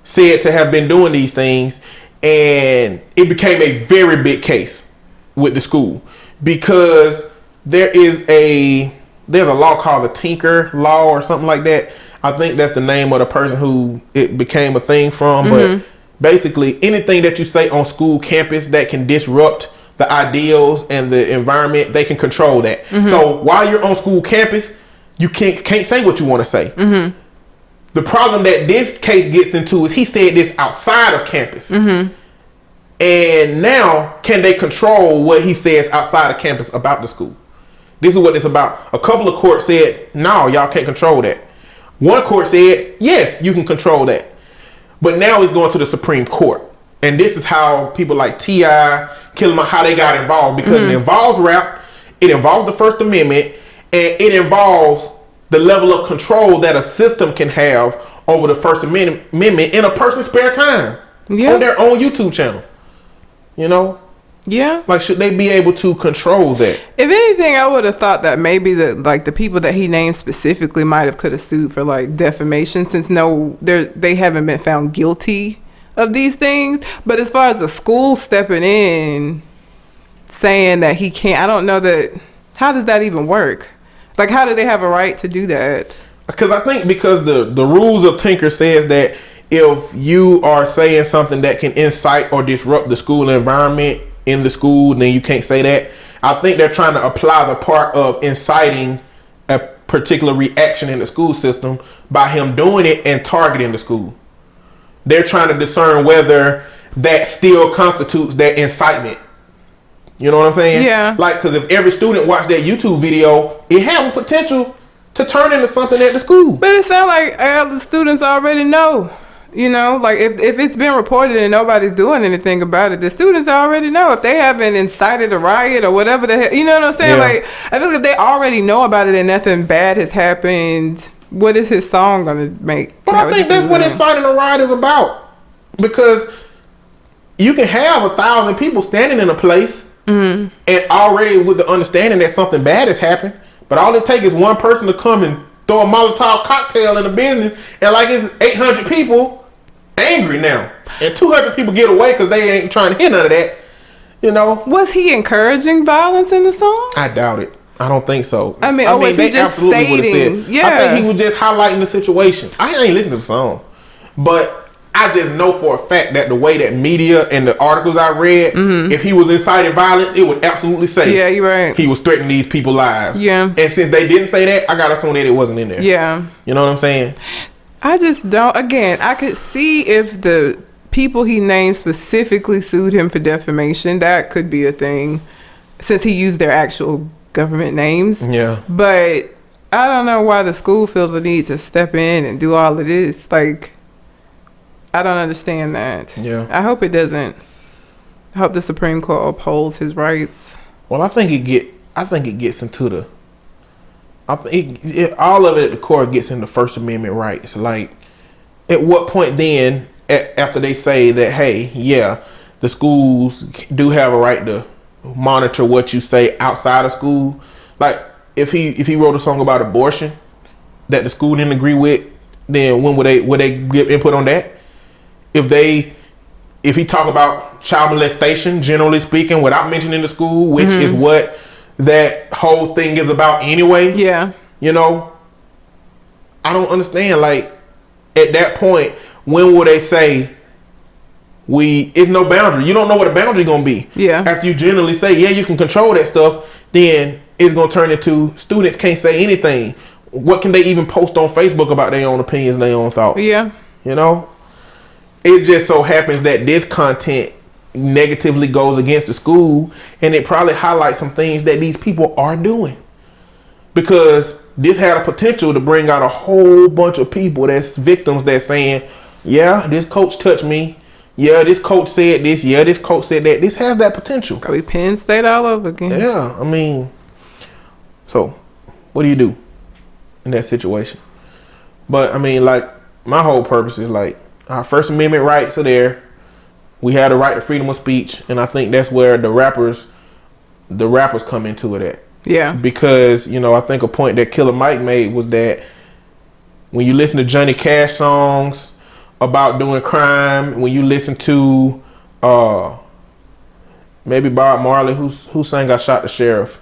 said to have been doing these things. And it became a very big case with the school because there's a law called the Tinker Law or something like that. I think that's the name of the person who it became a thing from. But basically anything that you say on school campus that can disrupt the ideals and the environment, they can control that. So while you're on school campus, you can't say what you want to say. The problem that this case gets into is he said this outside of campus. And now, can they control what he says outside of campus about the school? This is what it's about. A couple of courts said, no, y'all can't control that. One court said, yes, you can control that. But now he's going to the Supreme Court. And this is how people like T.I., Killer Mike, how they got involved. Because it involves rap, it involves the First Amendment, and it involves the level of control that a system can have over the First Amendment in a person's spare time. On their own YouTube channel. You know? Yeah. Like, should they be able to control that? If anything, I would have thought that maybe the people that he named specifically might have could have sued for like defamation, since they haven't been found guilty of these things. But as far as the school stepping in saying that he can't, I don't know that, how does that even work? Like, how do they have a right to do that? Because I think the rules of Tinker says that if you are saying something that can incite or disrupt the school environment in the school, then you can't say that. I think they're trying to apply the part of inciting a particular reaction in the school system by him doing it and targeting the school. They're trying to discern whether that still constitutes that incitement. You know what I'm saying? Yeah. Like, because if every student watched that YouTube video, it has a potential to turn into something at the school. But it sounds like all the students already know. You know, like if it's been reported and nobody's doing anything about it, the students already know. If they haven't incited a riot or whatever the hell, you know what I'm saying? Yeah. Like, I feel like if they already know about it and nothing bad has happened, what is his song going to make? But I think that's what inciting a riot is about. Because you can have 1,000 people standing in a place and already with the understanding that something bad has happened. But all it takes is one person to come and throw a Molotov cocktail in the business, and like it's 800 people angry now, and 200 people get away because they ain't trying to hear none of that. You know, was he encouraging violence in the song? I doubt it. I don't think so. I mean, was he just stating? Yeah, I think he was just highlighting the situation. I ain't listened to the song, but I just know for a fact that the way that media and the articles I read, if he was inciting violence, it would absolutely say, yeah, you're right, he was threatening these people's lives. Yeah, and since they didn't say that, I gotta assume that it wasn't in there. Yeah, you know what I'm saying? I just don't. Again, I could see if the people he named specifically sued him for defamation, that could be a thing, since he used their actual government names. Yeah. But I don't know why the school feels the need to step in and do all of this. Like, I don't understand that. Yeah. I hope it doesn't. I hope the Supreme Court upholds his rights. Well, I think it gets into the. All of it at the core gets into First Amendment rights. Like, at what point then, after they say that, hey, yeah, the schools do have a right to monitor what you say outside of school. Like, if he wrote a song about abortion that the school didn't agree with, then when would they give input on that? If he talk about child molestation, generally speaking, without mentioning the school, which is what that whole thing is about anyway. Yeah. You know, I don't understand. Like, at that point, when will they say it's no boundary? You don't know what a boundary gonna be. Yeah. After you generally say, yeah, you can control that stuff, then it's gonna turn into students can't say anything. What can they even post on Facebook about their own opinions and their own thoughts? Yeah. You know? It just so happens that this content negatively goes against the school, and it probably highlights some things that these people are doing, because this had a potential to bring out a whole bunch of people that's victims that's saying, yeah, this coach touched me, yeah, this coach said this, yeah, this coach said that. This has that potential. It's gonna be Penn State all over again. Yeah, I mean, so what do you do in that situation? But I mean, like, my whole purpose is, like, our First Amendment rights are there. We had a right to freedom of speech, and I think that's where the rappers come into it at. Yeah. Because, you know, I think a point that Killer Mike made was that when you listen to Johnny Cash songs about doing crime, when you listen to maybe Bob Marley, who sang "I Shot the Sheriff,"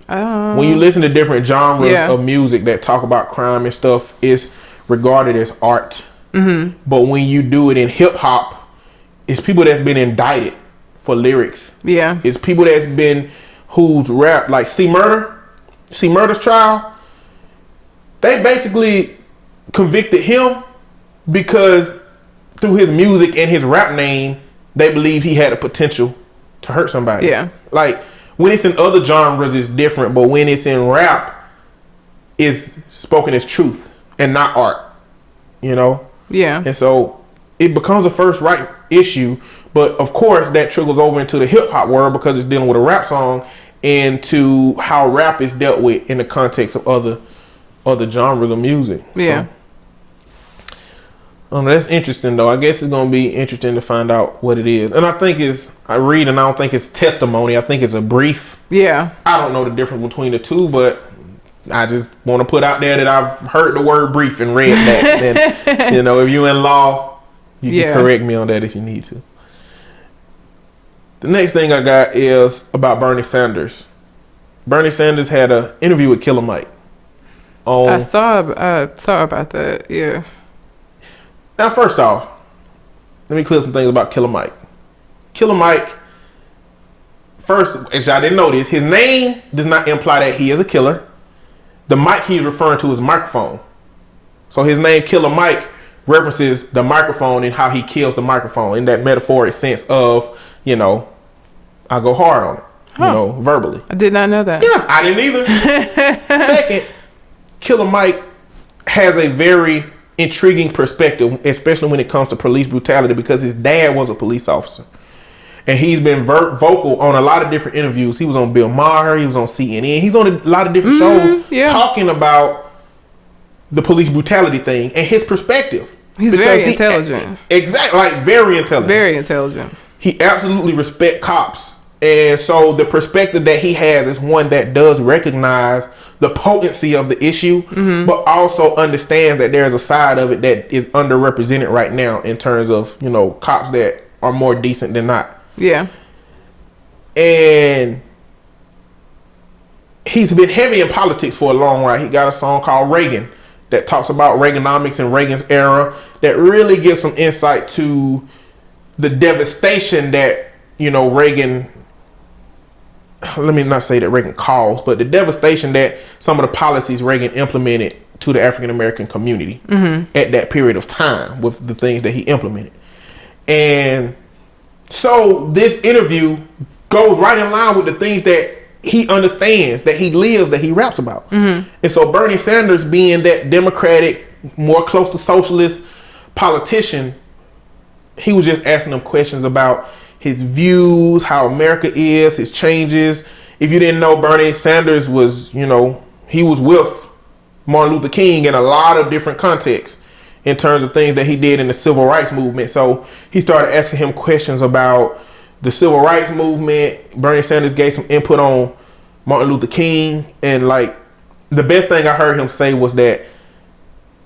when you listen to different genres of music that talk about crime and stuff, it's regarded as art. Mm-hmm. But when you do it in hip hop, it's people that's been indicted for lyrics. Yeah. It's people that's been who's rap, like C Murder's trial. They basically convicted him because through his music and his rap name, they believe he had a potential to hurt somebody. Yeah. Like, when it's in other genres, it's different, but when it's in rap, it's spoken as truth and not art. You know? Yeah. And so it becomes a first right issue, but of course that trickles over into the hip hop world because it's dealing with a rap song, and to how rap is dealt with in the context of other genres of music. Yeah. So, that's interesting though. I guess it's gonna be interesting to find out what it is. And I think I don't think it's testimony. I think it's a brief. Yeah. I don't know the difference between the two, but I just want to put out there that I've heard the word brief and read that. And, you know, if you're in law, you can correct me on that if you need to. The next thing I got is about Bernie Sanders. Bernie Sanders had an interview with Killer Mike. I saw about that. Yeah. Now, first off, let me clear some things about Killer Mike. Killer Mike, first, as y'all didn't notice, his name does not imply that he is a killer. The mic he's referring to is microphone. So his name, Killer Mike, references the microphone and how he kills the microphone in that metaphoric sense of, you know, I go hard on it, you know, verbally. I did not know that. Yeah, I didn't either. Second, Killer Mike has a very intriguing perspective, especially when it comes to police brutality, because his dad was a police officer. And he's been vocal on a lot of different interviews. He was on Bill Maher. He was on CNN. He's on a lot of different shows talking about the police brutality thing and his perspective. He's very intelligent. Exactly. Like, very intelligent. Very intelligent. He absolutely respects cops. And so the perspective that he has is one that does recognize the potency of the issue, but also understands that there's a side of it that is underrepresented right now in terms of, you know, cops that are more decent than not. Yeah. And he's been heavy in politics for a long while. He got a song called Reagan that talks about Reaganomics and Reagan's era that really gives some insight to the devastation that, you know, Reagan, let me not say that Reagan caused, but the devastation that some of the policies Reagan implemented to the African American community at that period of time with the things that he implemented. And so this interview goes right in line with the things that he understands, that he lives, that he raps about. And so Bernie Sanders, being that Democratic, more close to socialist politician, he was just asking them questions about his views, how America is, his changes. If you didn't know, Bernie Sanders was, he was with Martin Luther King in a lot of different contexts in terms of things that he did in the civil rights movement. So he started asking him questions about the civil rights movement. Bernie Sanders gave some input on Martin Luther King. And like, the best thing I heard him say was that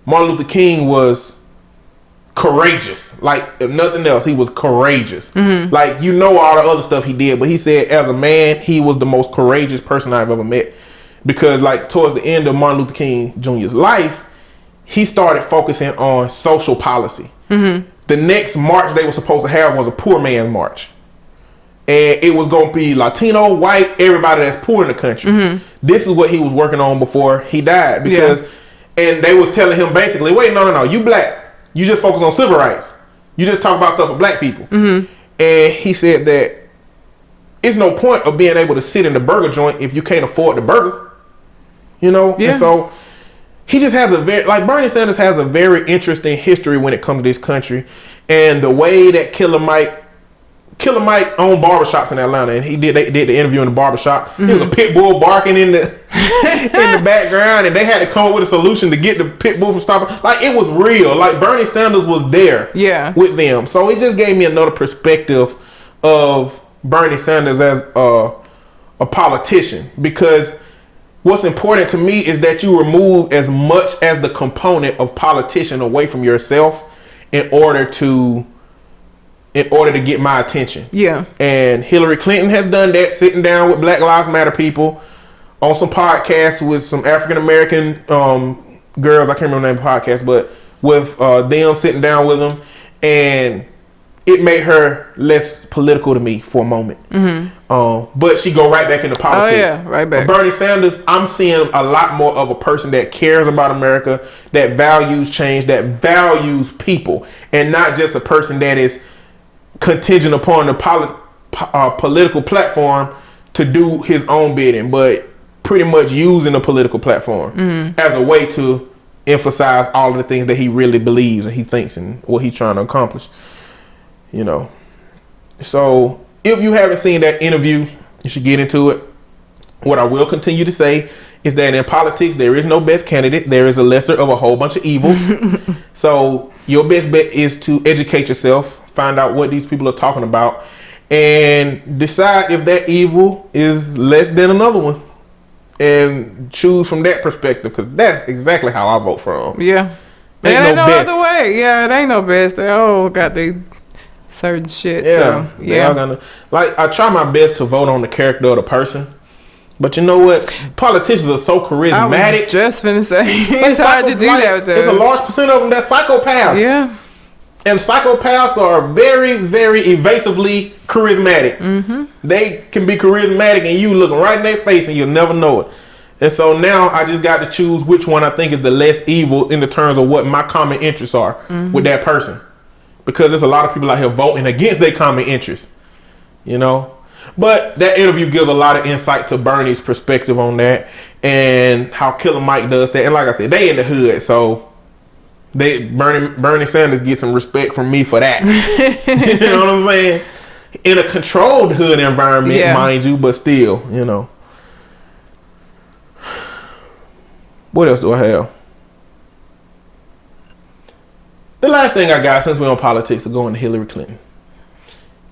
Martin Luther King was courageous. Like, if nothing else, he was courageous. Like, all the other stuff he did, but he said as a man, he was the most courageous person I've ever met. Because like towards the end of Martin Luther King Jr.'s life, he started focusing on social policy. The next march they were supposed to have was a poor man's march. And it was going to be Latino, white, everybody that's poor in the country. This is what he was working on before he died. Because, and they was telling him basically, wait, no, you black. You just focus on civil rights. You just talk about stuff for black people. And he said that it's no point of being able to sit in the burger joint if you can't afford the burger. And so he just has Bernie Sanders has a very interesting history when it comes to this country. And the way that Killer Mike owned barbershops in Atlanta, and they did the interview in the barbershop. There was a pit bull barking in the in the background, and they had to come up with a solution to get the pit bull from stopping. Like, it was real. Like, Bernie Sanders was there with them. So it just gave me another perspective of Bernie Sanders as a politician, because what's important to me is that you remove as much as the component of politician away from yourself in order to get my attention. And Hillary Clinton has done that, sitting down with Black Lives Matter people on some podcasts with some African American girls. I can't remember the name of the podcast, but with them, sitting down with them, and it made her less political to me for a moment. But she go right back into politics. Right back. But Bernie Sanders, I'm seeing a lot more of a person that cares about America, that values change, that values people, and not just a person that is contingent upon the political platform to do his own bidding, but pretty much using the political platform as a way to emphasize all of the things that he really believes and he thinks and what he's trying to accomplish. So if you haven't seen that interview, you should get into it. What I will continue to say is that in politics, there is no best candidate. There is a lesser of a whole bunch of evils. So your best bet is to educate yourself, find out what these people are talking about, and decide if that evil is less than another one, and choose from that perspective, because that's exactly how I vote for them. There ain't no other way. It ain't no best. They all got their certain shit. They all gonna, like, I try my best to vote on the character of the person, but you know what? Politicians are so charismatic. I was just finna say, it's hard to do that with them. There's a large percent of them that's psychopaths. And psychopaths are very, very evasively charismatic. They can be charismatic and you looking right in their face and you'll never know it. And so now I just got to choose which one I think is the less evil in the terms of what my common interests are with that person. Because there's a lot of people out here voting against their common interests. But that interview gives a lot of insight to Bernie's perspective on that and how Killer Mike does that. And like I said, they in the hood, so Bernie Sanders gets some respect from me for that. You know what I'm saying? In a controlled hood environment, mind you, but still, What else do I have? The last thing I got, since we're on politics, is going to Hillary Clinton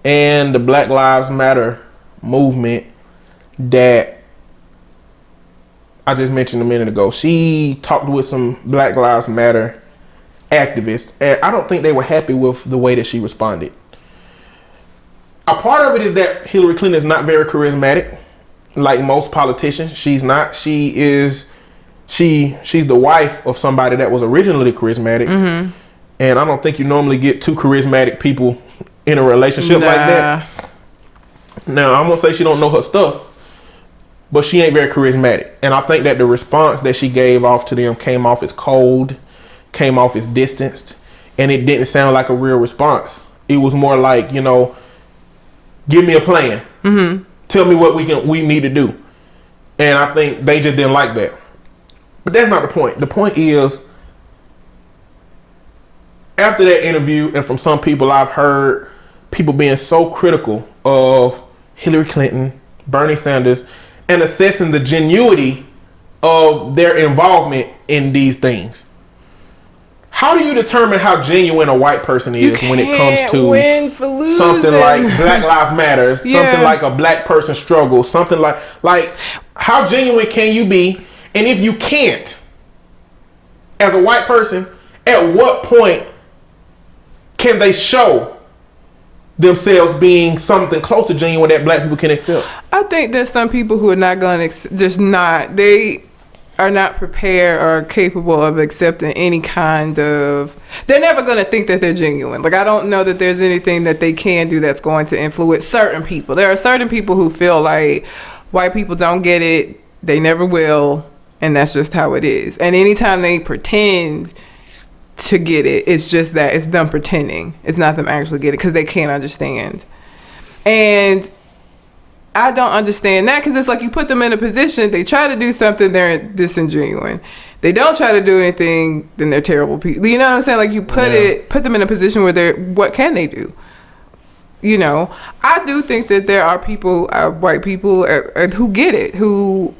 and the Black Lives Matter movement that I just mentioned a minute ago. She talked with some Black Lives Matter activists, and I don't think they were happy with the way that she responded. A part of it is that Hillary Clinton is not very charismatic, like most politicians. She's not. She's the wife of somebody that was originally charismatic, and I don't think you normally get two charismatic people in a relationship like that. Now, I'm gonna say she don't know her stuff, but she ain't very charismatic, and I think that the response that she gave off to them came off as cold, came off as distanced, and it didn't sound like a real response. It was more like, give me a plan. Tell me what we need to do. And I think they just didn't like that. But that's not the point. The point is, after that interview, and from some people I've heard people being so critical of Hillary Clinton, Bernie Sanders, and assessing the genuity of their involvement in these things. How do you determine how genuine a white person is when it comes to something like Black Lives Matter, something like a black person struggle, something like how genuine can you be? And if you can't, as a white person, at what point can they show themselves being something close to genuine that black people can accept? I think there's some people who are not going to, they are not prepared or capable of accepting any kind of, they're never going to think that they're genuine. Like, I don't know that there's anything that they can do that's going to influence certain people. There are certain people who feel like white people don't get it, they never will, and that's just how it is. And anytime they pretend to get it, it's just that it's them pretending. It's not them actually get it because they can't understand. And I don't understand that, because it's like you put them in a position, they try to do something, they're disingenuine. They don't try to do anything, then they're terrible people. You know what I'm saying? Like, you put them in a position where what can they do? You know, I do think that there are people, white people, who get it, who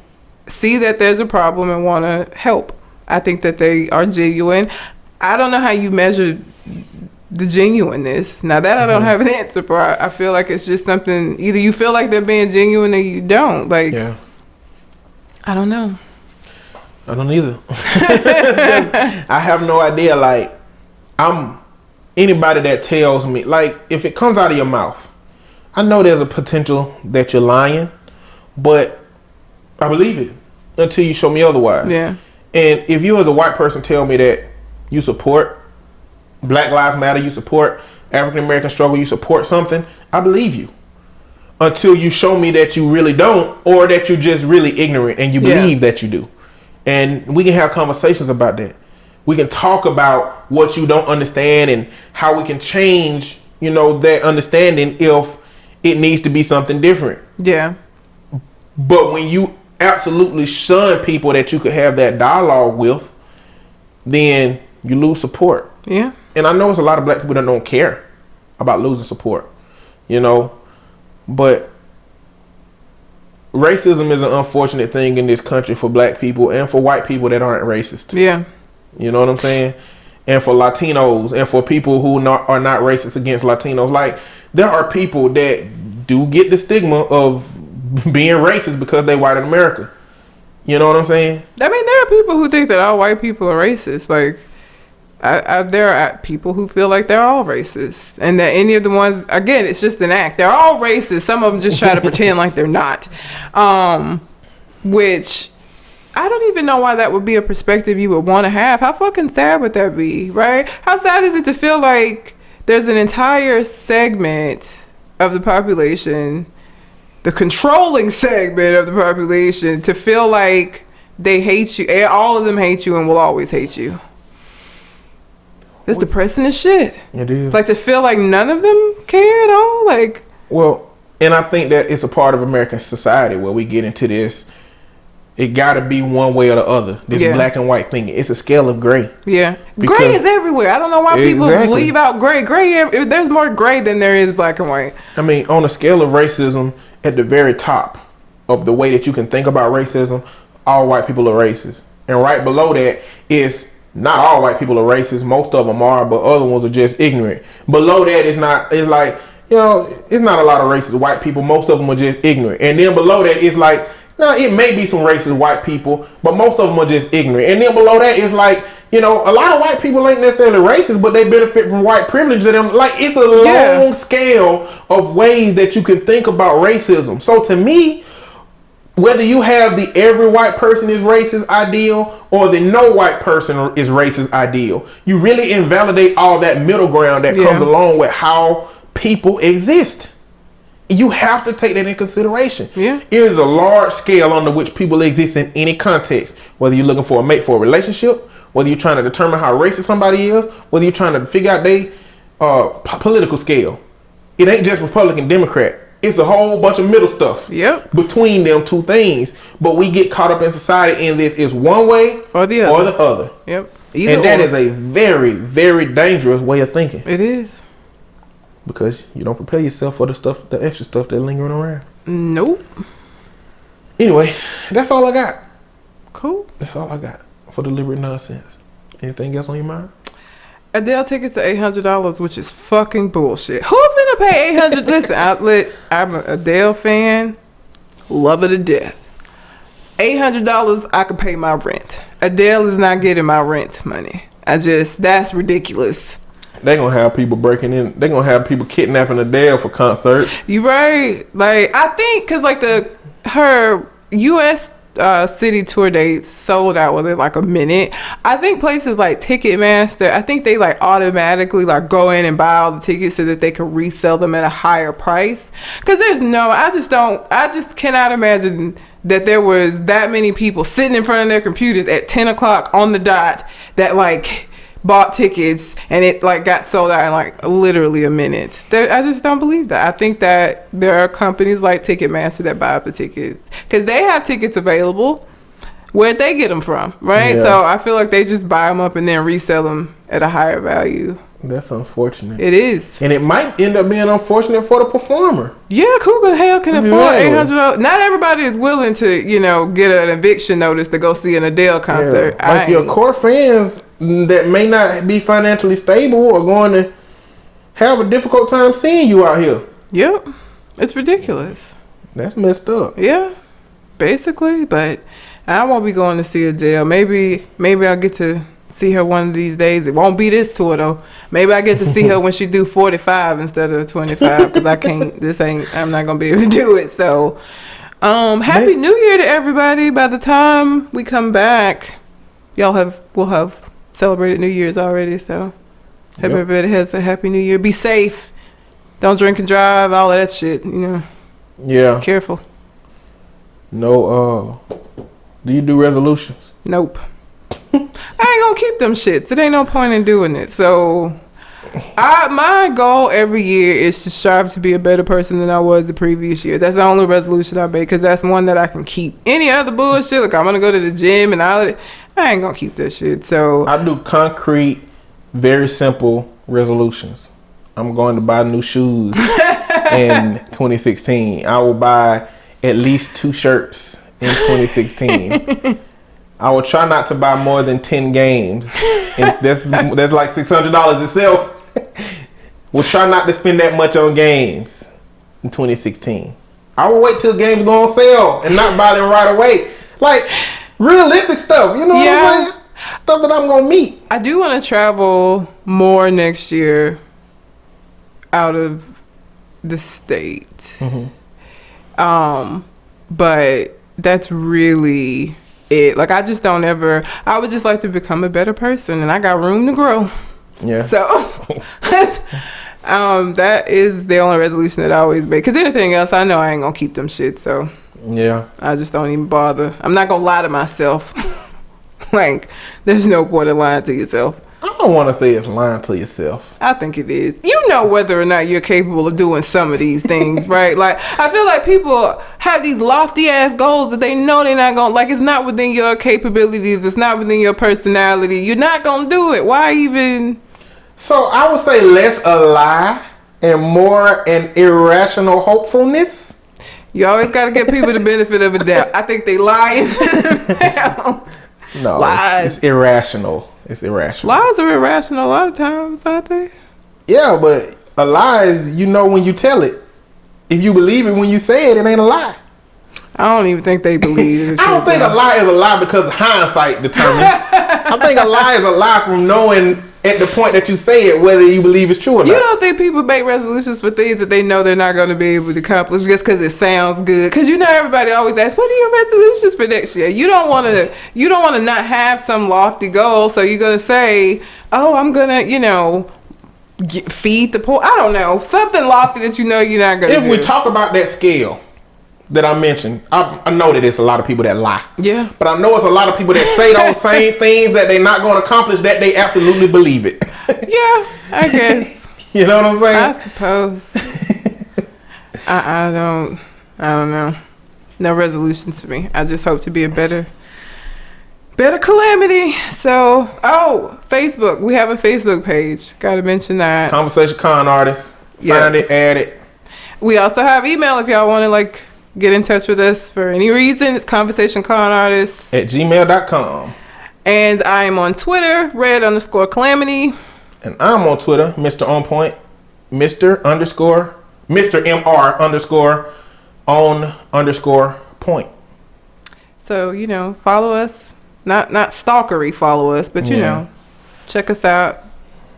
see that there's a problem and want to help. I think that they are genuine. I don't know how you measure the genuineness. Now that I don't have an answer for, I feel like it's just something, either you feel like they're being genuine or you don't. Like, I don't know. I don't either. I have no idea. Like, anybody that tells me, like, if it comes out of your mouth, I know there's a potential that you're lying, but I believe it until you show me otherwise. Yeah. And if you as a white person tell me that you support Black Lives Matter, you support African American struggle, you support something, I believe you. Until you show me that you really don't, or that you're just really ignorant and you believe that you do. And we can have conversations about that. We can talk about what you don't understand and how we can change, that understanding if it needs to be something different. Yeah. But when you absolutely shun people that you could have that dialogue with, then you lose support. Yeah. And I know it's a lot of black people that don't care about losing support, but racism is an unfortunate thing in this country for black people and for white people that aren't racist. Yeah. You know what I'm saying? And for Latinos and for people who are not racist against Latinos. Like, there are people that do get the stigma of being racist because they white in America. You know what I'm saying? I mean, there are people who think that all white people are racist. Like, there are people who feel like they're all racist, and that any of the ones, again, it's just an act. They're all racist. Some of them just try to pretend like they're not, which I don't even know why that would be a perspective you would want to have. How fucking sad would that be, right? How sad is it to feel like there's an entire segment of the population, the controlling segment of the population, to feel like they hate you, and all of them hate you and will always hate you. It's depressing as shit. It is. Like, to feel like none of them care at all. Like, well, and I think that it's a part of American society where we get into this. It got to be one way or the other. This black and white thinking. It's a scale of gray. Yeah, gray is everywhere. I don't know why people leave out gray. There's more gray than there is black and white. I mean, on a scale of racism, at the very top of the way that you can think about racism, all white people are racist, and right below that is, not all white people are racist. Most of them are, but other ones are just ignorant. Below that is not. It's like, it's not a lot of racist white people. Most of them are just ignorant. And then below that is like, now it may be some racist white people, but most of them are just ignorant. And then below that is like, a lot of white people ain't necessarily racist, but they benefit from white privilege of them. Like, it's a long scale of ways that you can think about racism. So to me, whether you have the every white person is racist ideal or the no white person is racist ideal, you really invalidate all that middle ground that comes along with how people exist. You have to take that in consideration. Yeah. It is a large scale under which people exist in any context. Whether you're looking for a mate for a relationship, whether you're trying to determine how racist somebody is, whether you're trying to figure out their political scale. It ain't just Republican, Democrat. It's a whole bunch of middle stuff. Yep. Between them two things, but we get caught up in society, and this is one way or the other. Yep. Either and that is a very, very dangerous way of thinking. It is. Because you don't prepare yourself for the extra stuff that's lingering around. Nope. Anyway, that's all I got. Cool. That's all I got for deliberate nonsense. Anything else on your mind? Adele tickets are $800, which is fucking bullshit. Who finna pay $800? Listen, I'm an Adele fan, love her to death. $800, I could pay my rent. Adele is not getting my rent money. That's ridiculous. They gonna have people breaking in. They gonna have people kidnapping Adele for concerts. You right? Like I think because like her U.S. City tour dates sold out within like a minute. I think places like Ticketmaster, I think they like automatically like go in and buy all the tickets so that they can resell them at a higher price. Because I just cannot imagine that there was that many people sitting in front of their computers at 10 o'clock on the dot that like bought tickets and it like got sold out in like literally a minute. I just don't believe that. I think that there are companies like Ticketmaster that buy up the tickets because they have tickets available. Where'd they get them from, right? Yeah. So I feel like they just buy them up and then resell them at a higher value. That's unfortunate. It is. And it might end up being unfortunate for the performer. Yeah, who the hell can afford $800? Not everybody is willing to, get an eviction notice to go see an Adele concert. Yeah. Like your core fans that may not be financially stable are going to have a difficult time seeing you out here. Yep. It's ridiculous. That's messed up. Yeah, basically. But I won't be going to see Adele. Maybe I'll get to see her one of these days. It won't be this tour though. Maybe I get to see her when she do 45 instead of 25 because I'm not gonna be able to do it. So happy New Year to everybody. By the time we come back, we'll have celebrated New Year's already. So hope everybody has a happy New Year. Be safe, don't drink and drive, all of that shit, Yeah, careful. No do you do resolutions? Nope. I ain't gonna keep them shits. It ain't no point in doing it. So my goal every year is to strive to be a better person than I was the previous year. That's the only resolution I make because that's one that I can keep. Any other bullshit, like I'm gonna go to the gym and all of it, I ain't gonna keep that shit. So I do concrete, very simple resolutions. I'm going to buy new shoes in 2016. I will buy at least 2 shirts in 2016. I will try not to buy more than 10 games. And that's like $600 itself. We'll try not to spend that much on games in 2016. I will wait till games go on sale and not buy them right away. Like realistic stuff, what I'm saying? Stuff that I'm gonna meet. I do want to travel more next year out of the state. Mm-hmm. But that's really it. Like I just don't ever. I would just like to become a better person, and I got room to grow. Yeah. So that is the only resolution that I always make. Because anything else, I know I ain't gonna keep them shit. So yeah, I just don't even bother. I'm not gonna lie to myself. Like there's no point in lying to yourself. I don't want to say it's lying to yourself. I think it is. You know whether or not you're capable of doing some of these things, right? Like, I feel like people have these lofty-ass goals that they know they're not going to, like, it's not within your capabilities. It's not within your personality. You're not going to do it. Why even? So, I would say less a lie and more an irrational hopefulness. You always got to give people the benefit of a doubt. I think they lie into themselves. No, lies. It's irrational. It's irrational. Lies are irrational a lot of times, aren't they? Yeah, but a lie is when you tell it. If you believe it when you say it, it ain't a lie. I don't even think they believe it. I don't think a lie is a lie because hindsight determines. I think a lie is a lie from knowing at the point that you say it whether you believe it's true or not. You don't think people make resolutions for things that they know they're not going to be able to accomplish just because it sounds good? Because everybody always asks, "What are your resolutions for next year?" You don't want to not have some lofty goal, so you're going to say, "Oh, I'm gonna, feed the poor." I don't know, something lofty that you're not going to do. If we talk about that scale that I mentioned, I know that it's a lot of people that lie. Yeah. But I know it's a lot of people that say those same things that they're not going to accomplish that they absolutely believe it. Yeah, I guess. You know what I'm saying? I suppose. I don't know. No resolutions for me. I just hope to be a better calamity. So, Facebook. We have a Facebook page. Got to mention that. Conversation Con Artist. Find it, add it. We also have email if y'all want to like get in touch with us for any reason. It's conversationconartist@gmail.com. And I am on Twitter, red_calamity. And I'm on Twitter, Mr. On Point, Mr. MR_on_point. So, follow us. Not stalkery follow us, but check us out.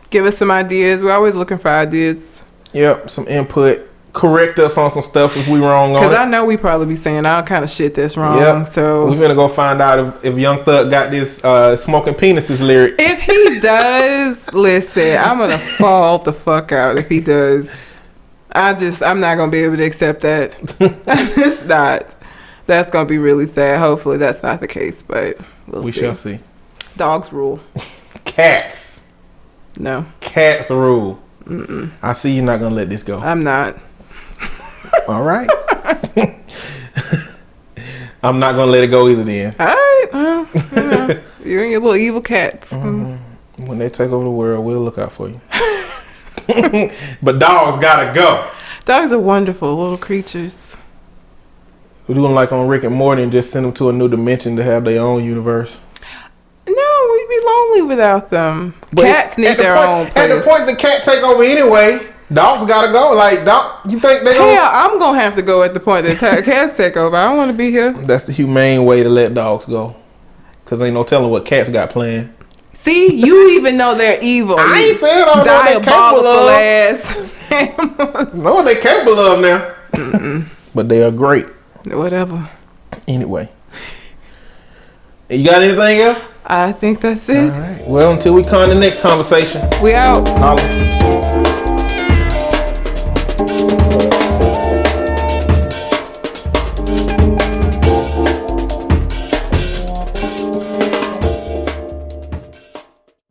Give us some ideas. We're always looking for ideas. Yep, some input. Correct us on some stuff if we wrong on it. Because I know we probably be saying all kind of shit that's wrong. Yep. So we're gonna go find out if Young Thug got this smoking penises lyric. If he does, listen, I'm gonna fall the fuck out if he does. I'm not gonna be able to accept that. I'm just not. That's gonna be really sad. Hopefully that's not the case, but we shall see. Dogs rule. Cats. No. Cats rule. Mm-mm. I see you're not gonna let this go. I'm not. All right. I'm not gonna let it go either then. All right. You and your little evil cats. Mm-hmm. When they take over the world, we'll look out for you. But dogs gotta go. Dogs are wonderful little creatures. We're doing like on Rick and Morty and just send them to a new dimension to have their own universe. No, we'd be lonely without them. But cats need their own place. At the point the cat take over anyway, dogs gotta go. Like, you think they gonna... I'm gonna have to go at the point that cats take over. I don't want to be here. That's the humane way to let dogs go. Because ain't no telling what cats got planned. See, you even know they're evil. I ain't saying I don't know what they're capable of. Know what they're capable of now. Mm-mm. But they are great. Whatever. Anyway. You got anything else? I think that's it. All right. Well, until we come to the next conversation. We out. Holla.